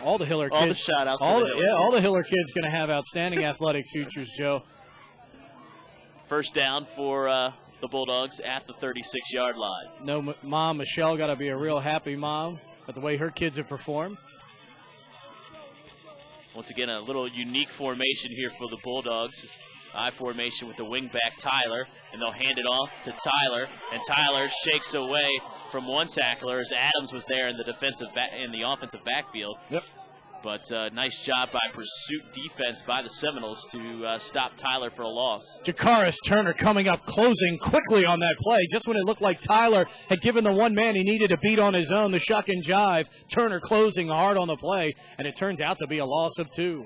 All the Hiller kids. All the shout-outs. All the Hiller kids going to have outstanding athletic futures, Joe. 1st down for the Bulldogs at the 36-yard line. No, Mom, Michelle, got to be a real happy mom at the way her kids have performed. Once again, a little unique formation here for the Bulldogs. I formation with the wingback Tyler, and they'll hand it off to Tyler, and Tyler shakes away from one tackler as Adams was there in the offensive backfield. Yep. But nice job by pursuit defense by the Seminoles to stop Tyler for a loss. Jakaris Turner coming up, closing quickly on that play. Just when it looked like Tyler had given the one man he needed to beat on his own, the shuck and jive, Turner closing hard on the play, and it turns out to be a loss of 2.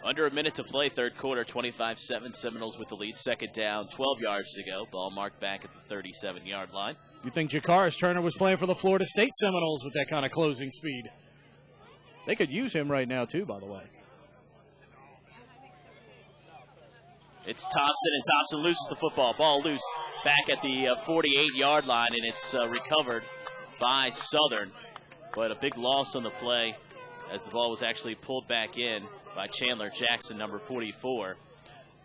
Under a minute to play, 3rd quarter, 25-7. Seminoles with the lead. 2nd down, 12 yards to go. Ball marked back at the 37-yard line. You think Jakaris Turner was playing for the Florida State Seminoles with that kind of closing speed? They could use him right now, too, by the way. It's Thompson, and Thompson loses the football. Ball loose back at the 48-yard line, and it's recovered by Southern. But a big loss on the play as the ball was actually pulled back in by Chandler Jackson, number 44.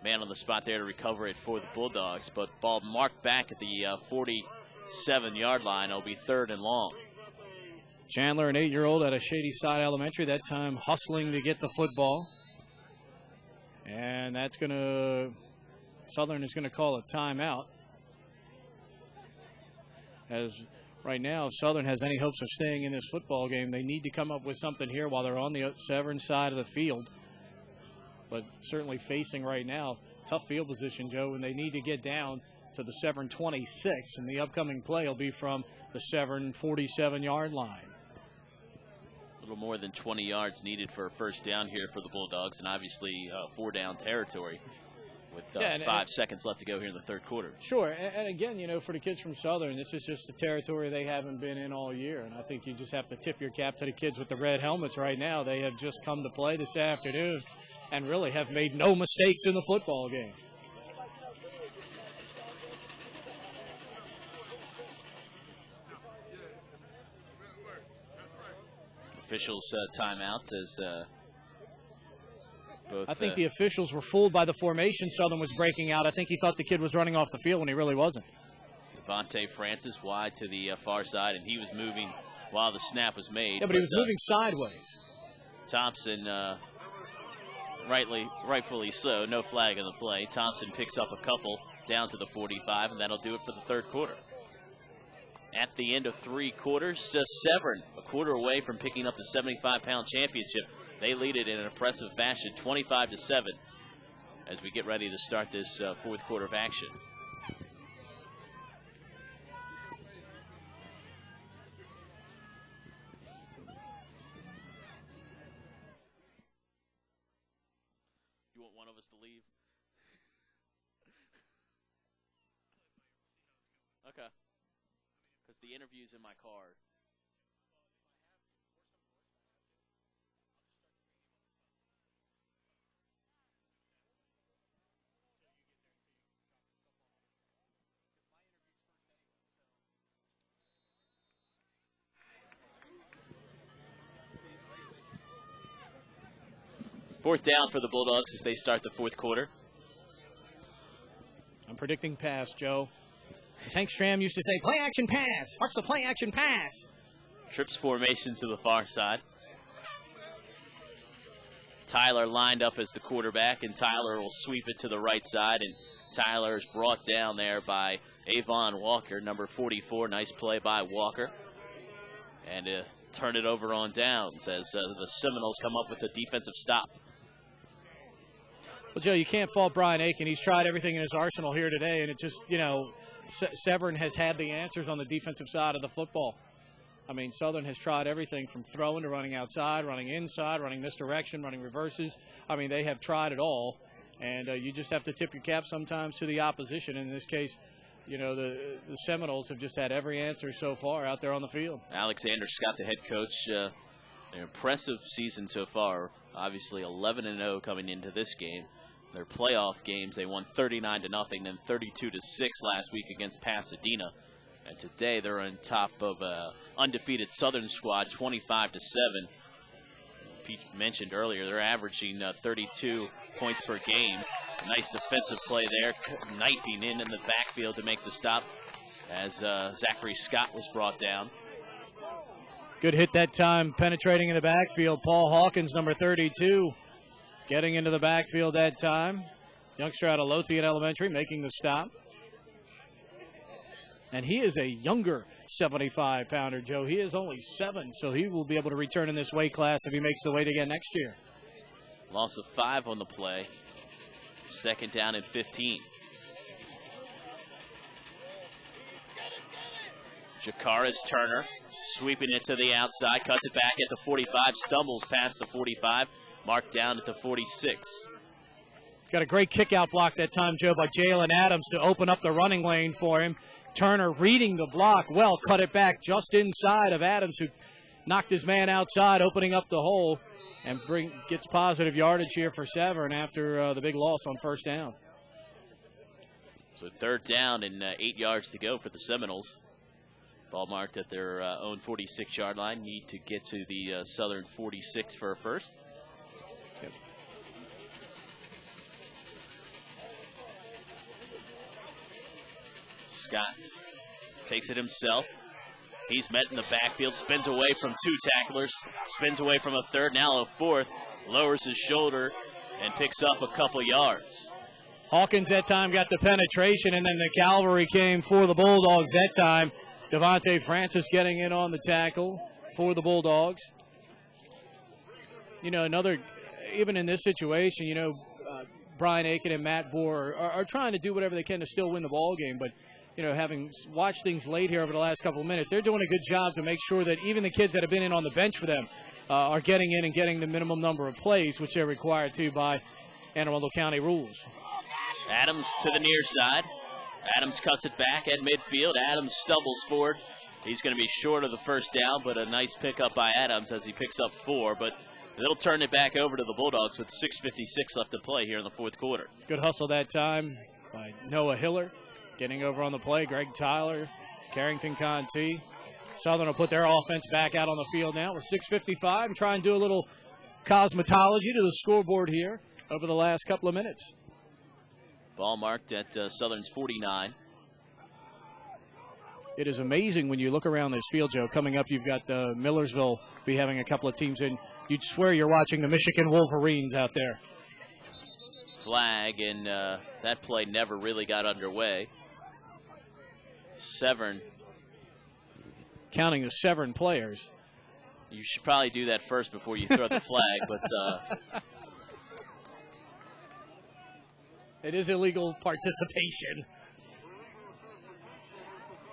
Man on the spot there to recover it for the Bulldogs. But ball marked back at the 47-yard line. It'll be 3rd and long. Chandler, an 8-year-old out of Shadyside Elementary, that time hustling to get the football. And that's going to, Southern is going to call a timeout. As right now, if Southern has any hopes of staying in this football game, they need to come up with something here while they're on the Severn side of the field. But certainly facing right now, tough field position, Joe, and they need to get down to the Severn 26, and the upcoming play will be from the Severn 47-yard line. A little more than 20 yards needed for a 1st down here for the Bulldogs, and obviously 4-down territory with 5 seconds left to go here in the 3rd quarter. Sure, and again, you know, for the kids from Southern, this is just the territory they haven't been in all year, and I think you just have to tip your cap to the kids with the red helmets right now. They have just come to play this afternoon and really have made no mistakes in the football game. Officials timeout as both. I think the officials were fooled by the formation Southern was breaking out. I think he thought the kid was running off the field when he really wasn't. Devontae Francis wide to the far side, and he was moving while the snap was made. Yeah, but he was moving sideways. Thompson, rightfully so, no flag on the play. Thompson picks up a couple down to the 45, and that'll do it for the 3rd quarter. At the end of 3 quarters, Severn, a quarter away from picking up the 75-pound championship. They lead it in an impressive fashion, 25-7, as we get ready to start this 4th quarter of action. You want one of us to leave? Okay. Because the interview's in my car. Fourth down for the Bulldogs as they start the fourth quarter. I'm predicting pass, Joe. As Hank Stram used to say, play action pass. Watch the play action pass. Trips formation to the far side. Tyler lined up as the quarterback, and Tyler will sweep it to the right side, and Tyler is brought down there by Avon Walker, number 44. Nice play by Walker. And turn it over on downs as the Seminoles come up with a defensive stop. Well, Joe, you can't fault Brian Aiken. He's tried everything in his arsenal here today, and it just, you know, Severn has had the answers on the defensive side of the football. I mean, Southern has tried everything from throwing to running outside, running inside, running misdirection, running reverses. I mean, they have tried it all, and you just have to tip your cap sometimes to the opposition. In this case, you know, the Seminoles have just had every answer so far out there on the field. Alexander Scott, the head coach, an impressive season so far. Obviously 11-0 coming into this game. Their playoff games, they won 39-0, then 32-6 last week against Pasadena. And today they're on top of an undefeated Southern squad, 25-7. Pete mentioned earlier, they're averaging 32 points per game. Nice defensive play there, knifing in the backfield to make the stop as Zachary Scott was brought down. Good hit that time, penetrating in the backfield. Paul Hawkins, number 32, getting into the backfield that time. Youngster out of Lothian Elementary making the stop. And he is a younger 75-pounder, Joe. He is only 7, so he will be able to return in this weight class if he makes the weight again next year. Loss of 5 on the play. Second down and 15. Jakaris Turner sweeping it to the outside, cuts it back at the 45, stumbles past the 45, marked down at the 46. Got a great kick-out block that time, Joe, by Jalen Adams to open up the running lane for him. Turner reading the block well, cut it back just inside of Adams, who knocked his man outside, opening up the hole, and gets positive yardage here for Severn after the big loss on first down. So third down and 8 yards to go for the Seminoles. Ball marked at their own 46-yard line. Need to get to the Southern 46 for a first. Yep. Scott takes it himself. He's met in the backfield, spins away from 2 tacklers, spins away from a third, now a fourth, lowers his shoulder and picks up a couple yards. Hawkins that time got the penetration, and then the cavalry came for the Bulldogs that time. Devontae Francis getting in on the tackle for the Bulldogs. You know, even in this situation, you know, Brian Aiken and Matt Bohr are trying to do whatever they can to still win the ball game, but you know, having watched things late here over the last couple of minutes, they're doing a good job to make sure that even the kids that have been in on the bench for them are getting in and getting the minimum number of plays, which they're required to by Anne Arundel County rules. Adams to the near side. Adams cuts it back at midfield. Adams stumbles forward. He's going to be short of the first down, but a nice pickup by Adams as he picks up 4. But they'll turn it back over to the Bulldogs with 6:56 left to play here in the fourth quarter. Good hustle that time by Noah Hiller. Getting over on the play, Greg Tyler, Carrington Conti. Southern will put their offense back out on the field now with 6:55 and try and do a little cosmetology to the scoreboard here over the last couple of minutes. Ball marked at Southern's 49. It is amazing when you look around this field, Joe. Coming up, you've got Millersville be having a couple of teams in. You'd swear you're watching the Michigan Wolverines out there. Flag, and that play never really got underway. Severn. Counting the Severn players. You should probably do that first before you throw the flag, but it is illegal participation.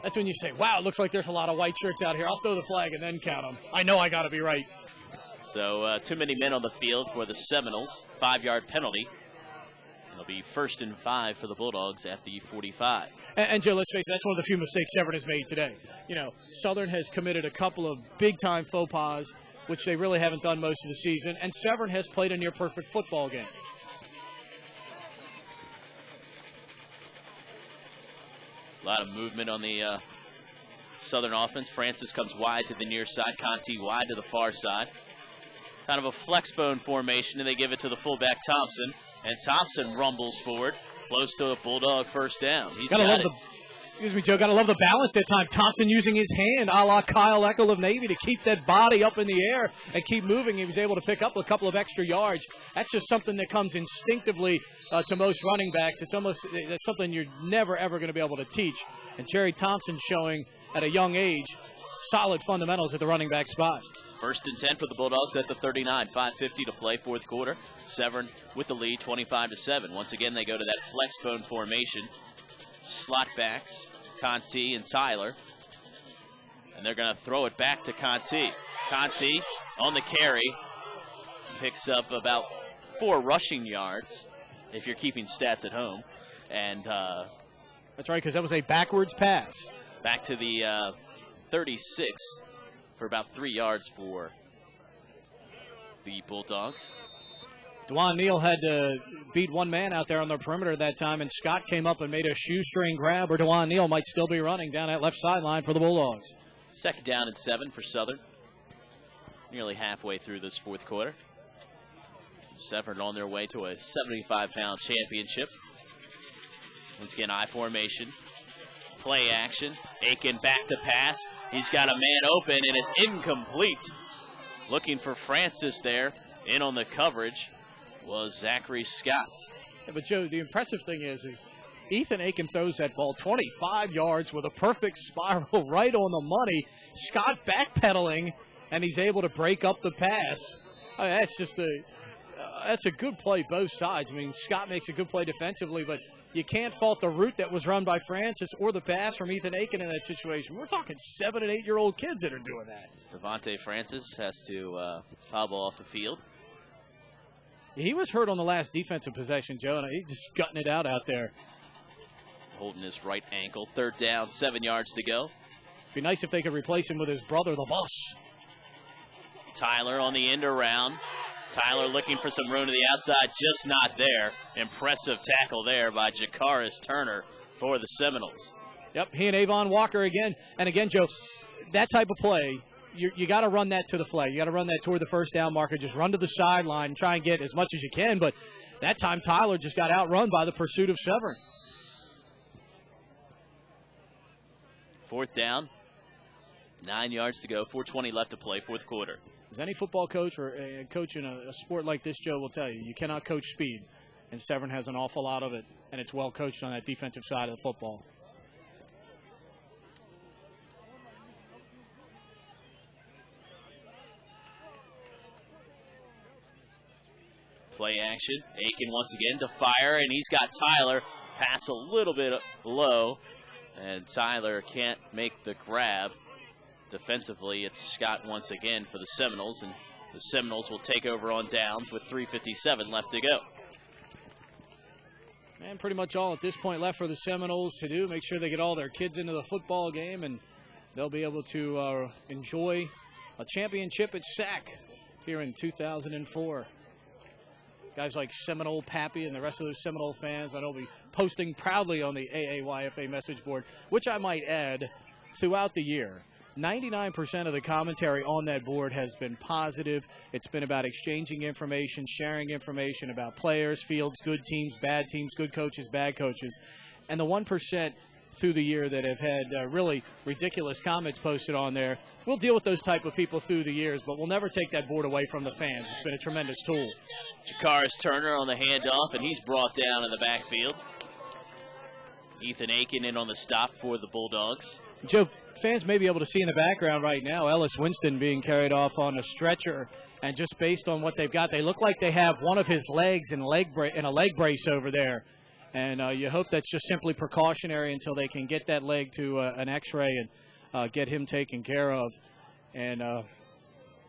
That's when you say, wow, it looks like there's a lot of white shirts out here. I'll throw the flag and then count them. I know I got to be right. So too many men on the field for the Seminoles. 5-yard penalty. And It'll be 1st and 5 for the Bulldogs at the 45. And Joe, let's face it, that's one of the few mistakes Severn has made today. You know, Southern has committed a couple of big-time faux pas, which they really haven't done most of the season, and Severn has played a near-perfect football game. A lot of movement on the Southern offense. Francis comes wide to the near side. Conti wide to the far side. Kind of a flex bone formation, and they give it to the fullback Thompson. And Thompson rumbles forward, close to a Bulldog first down. He's got it. Excuse me, Joe, got to love the balance that time. Thompson using his hand, a la Kyle Eckel of Navy, to keep that body up in the air and keep moving. He was able to pick up a couple of extra yards. That's just something that comes instinctively to most running backs. That's something you're never, ever going to be able to teach. And Jerry Thompson showing at a young age solid fundamentals at the running back spot. 1st and 10 for the Bulldogs at the 39. 5:50 to play, fourth quarter. Severn with the lead, 25-7. Once again, they go to that flex bone formation. Slot backs, Conti and Tyler. And they're going to throw it back to Conti. Conti on the carry. Picks up about 4 rushing yards, if you're keeping stats at home. And that's right, because that was a backwards pass. Back to the 36 for about 3 yards for the Bulldogs. Dwan Neal had to beat one man out there on the perimeter that time, and Scott came up and made a shoestring grab, or Dwan Neal might still be running down that left sideline for the Bulldogs. 2nd down and 7 for Southern. Nearly halfway through this fourth quarter. Severn on their way to a 75-pound championship. Once again, I formation. Play action. Aiken back to pass. He's got a man open, and it's incomplete. Looking for Francis there. In on the coverage was Zachary Scott. Yeah, but Joe, the impressive thing is Ethan Aiken throws that ball 25 yards with a perfect spiral right on the money. Scott backpedaling, and he's able to break up the pass. I mean, that's just that's a good play both sides. I mean, Scott makes a good play defensively, but you can't fault the route that was run by Francis or the pass from Ethan Aiken in that situation. We're talking 7- and 8-year-old kids that are doing that. Devontae Francis has to hobble off the field. He was hurt on the last defensive possession, Joe, and he's just gutting it out there. Holding his right ankle. 3rd down, 7 yards to go. Be nice if they could replace him with his brother, the Boss. Tyler on the end around. Tyler looking for some room to the outside, just not there. Impressive tackle there by Jakaris Turner for the Seminoles. Yep, he and Avon Walker again. And again, Joe, that type of play, you got to run that to the flag. You got to run that toward the first down marker. Just run to the sideline and try and get as much as you can. But that time, Tyler just got outrun by the pursuit of Severn. 4th down, 9 yards to go, 4:20 left to play, fourth quarter. As any football coach or a coach in a sport like this, Joe, will tell you, you cannot coach speed. And Severn has an awful lot of it, and it's well coached on that defensive side of the football. Play action. Aiken once again to fire, and he's got Tyler. Pass a little bit low, and Tyler can't make the grab. Defensively, it's Scott once again for the Seminoles, and the Seminoles will take over on downs with 3:57 left to go. And pretty much all at this point left for the Seminoles to do. Make sure they get all their kids into the football game, and they'll be able to enjoy a championship at SAC here in 2004. Guys like Seminole Pappy and the rest of those Seminole fans, I know, will be posting proudly on the AAYFA message board, which I might add, throughout the year, 99% of the commentary on that board has been positive. It's been about exchanging information, sharing information about players, fields, good teams, bad teams, good coaches, bad coaches. And the 1% through the year that have had really ridiculous comments posted on there, we'll deal with those type of people through the years, but we'll never take that board away from the fans. It's been a tremendous tool. Jakaris Turner on the handoff, and he's brought down in the backfield. Ethan Aiken in on the stop for the Bulldogs. Joe, fans may be able to see in the background right now Ellis Winston being carried off on a stretcher, and just based on what they've got, they look like they have one of his legs in a leg brace over there. And you hope that's just simply precautionary until they can get that leg to an x-ray and get him taken care of. And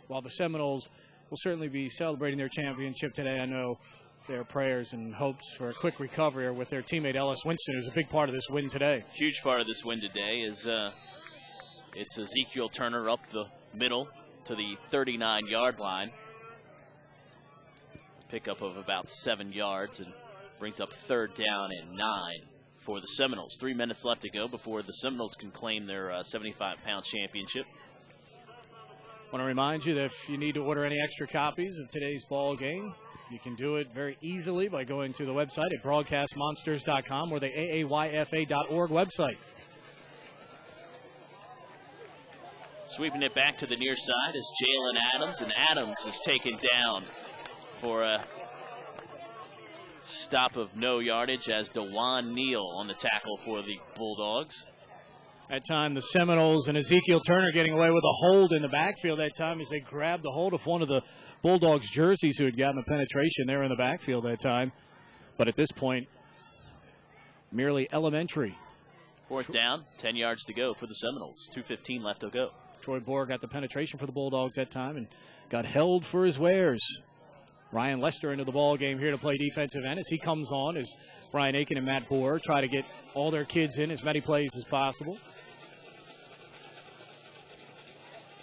while the Seminoles will certainly be celebrating their championship today, I know their prayers and hopes for a quick recovery are with their teammate Ellis Winston, who's a big part of this win today. Huge part of this win today is it's Ezekiel Turner up the middle to the 39-yard line. Pickup of about 7 yards and brings up 3rd down and 9 for the Seminoles. 3 minutes left to go before the Seminoles can claim their 75-pound championship. I want to remind you that if you need to order any extra copies of today's ball game, you can do it very easily by going to the website at broadcastmonsters.com or the AAYFA.org website. Sweeping it back to the near side is Jalen Adams, and Adams is taken down for a stop of no yardage as DeJuan Neal on the tackle for the Bulldogs. That time, the Seminoles and Ezekiel Turner getting away with a hold in the backfield that time as they grabbed the hold of one of the Bulldogs jerseys who had gotten the penetration there in the backfield that time. But at this point, merely elementary. 4th down, 10 yards to go for the Seminoles. 2:15 left to go. Troy Bohr got the penetration for the Bulldogs that time and got held for his wares. Ryan Lester into the ball game here to play defensive end as he comes on as Brian Aiken and Matt Bohr try to get all their kids in as many plays as possible.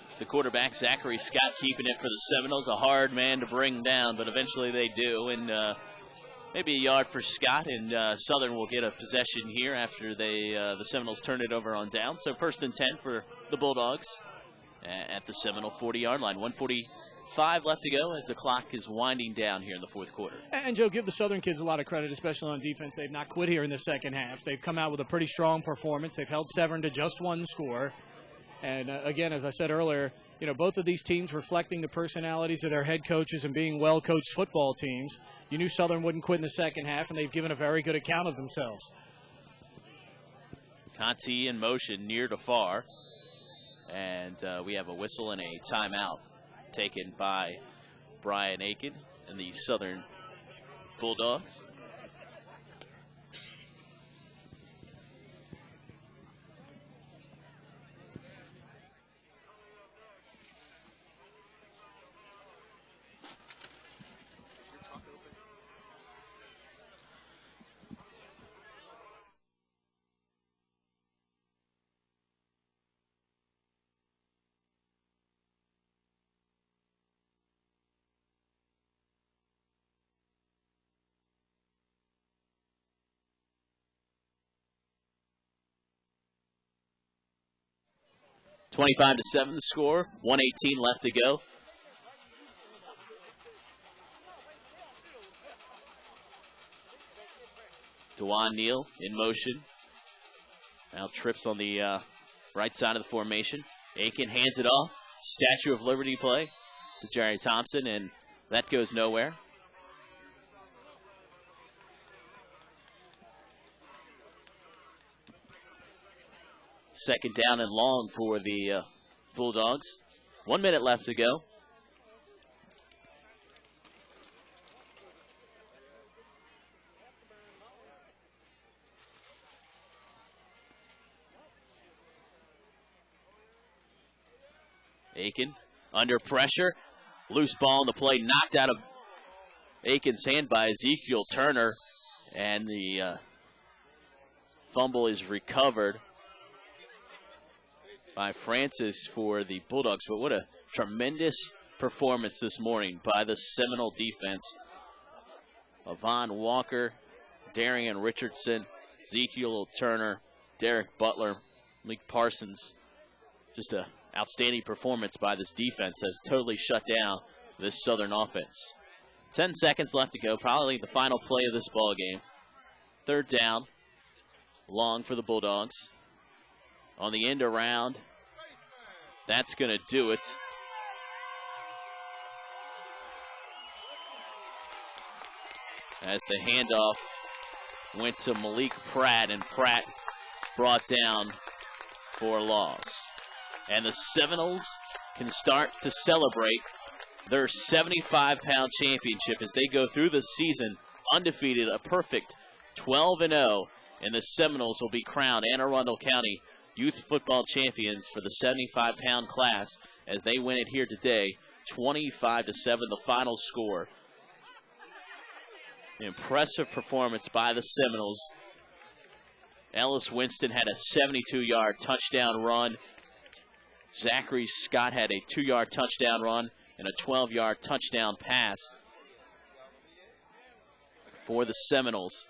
It's the quarterback, Zachary Scott, keeping it for the Seminoles. A hard man to bring down, but eventually they do. And maybe a yard for Scott, and Southern will get a possession here after the Seminoles turn it over on down. So 1st and 10 for the Bulldogs at the Seminole 40-yard line. 1:45 left to go as the clock is winding down here in the 4th quarter. And, Joe, give the Southern kids a lot of credit, especially on defense. They've not quit here in the second half. They've come out with a pretty strong performance. They've held Severn to just 1 score. And, again, as I said earlier, you know, both of these teams reflecting the personalities of their head coaches and being well-coached football teams. You knew Southern wouldn't quit in the second half, and they've given a very good account of themselves. Conti in motion near to far. And we have a whistle and a timeout taken by Brian Aiken and the Southern Bulldogs. $25-7 the score. 1:18 left to go. DeJuan Neal in motion. Now trips on the right side of the formation. Aiken hands it off. Statue of Liberty play to Jerry Thompson, and that goes nowhere. Second down and long for the Bulldogs. 1 minute left to go. Aiken under pressure. Loose ball on the play, knocked out of Aiken's hand by Ezekiel Turner. And the fumble is recovered by Francis for the Bulldogs. But what a tremendous performance this morning by the Seminole defense. Avon Walker, Darian Richardson, Ezekiel Turner, Derek Butler, Malik Parsons. Just an outstanding performance by this defense has totally shut down this Southern offense. 10 seconds left to go, probably the final play of this ball game. 3rd down, long for the Bulldogs. On the end around, that's going to do it. As the handoff went to Malik Pratt, and Pratt brought down for a loss. And the Seminoles can start to celebrate their 75-pound championship as they go through the season undefeated, a perfect 12-0, and the Seminoles will be crowned Anne Arundel County Youth Football Champions for the 75-pound class as they win it here today, 25-7, the final score. Impressive performance by the Seminoles. Ellis Winston had a 72-yard touchdown run. Zachary Scott had a 2-yard touchdown run and a 12-yard touchdown pass for the Seminoles.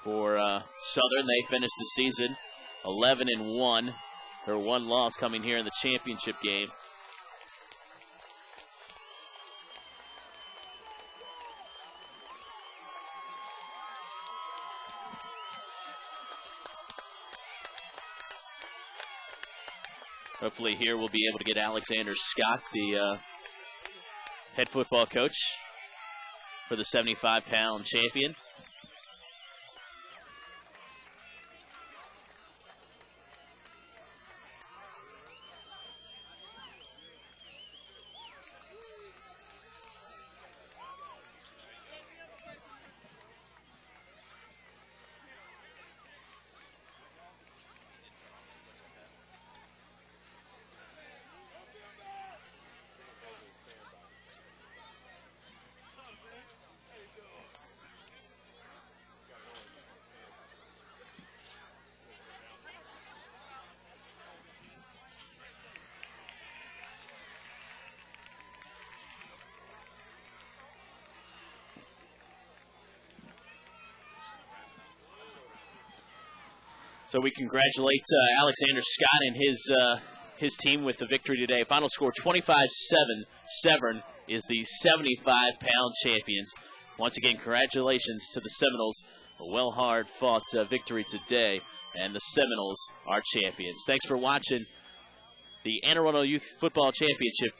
For Southern, they finished the season 11-1. Their one loss coming here in the championship game. Hopefully here we'll be able to get Alexander Scott, the head football coach for the 75-pound champion. So we congratulate Alexander Scott and his team with the victory today. Final score 25-7. Severn is the 75-pound champions. Once again, congratulations to the Seminoles. A well hard-fought victory today, and the Seminoles are champions. Thanks for watching the Anne Arundel Youth Football Championship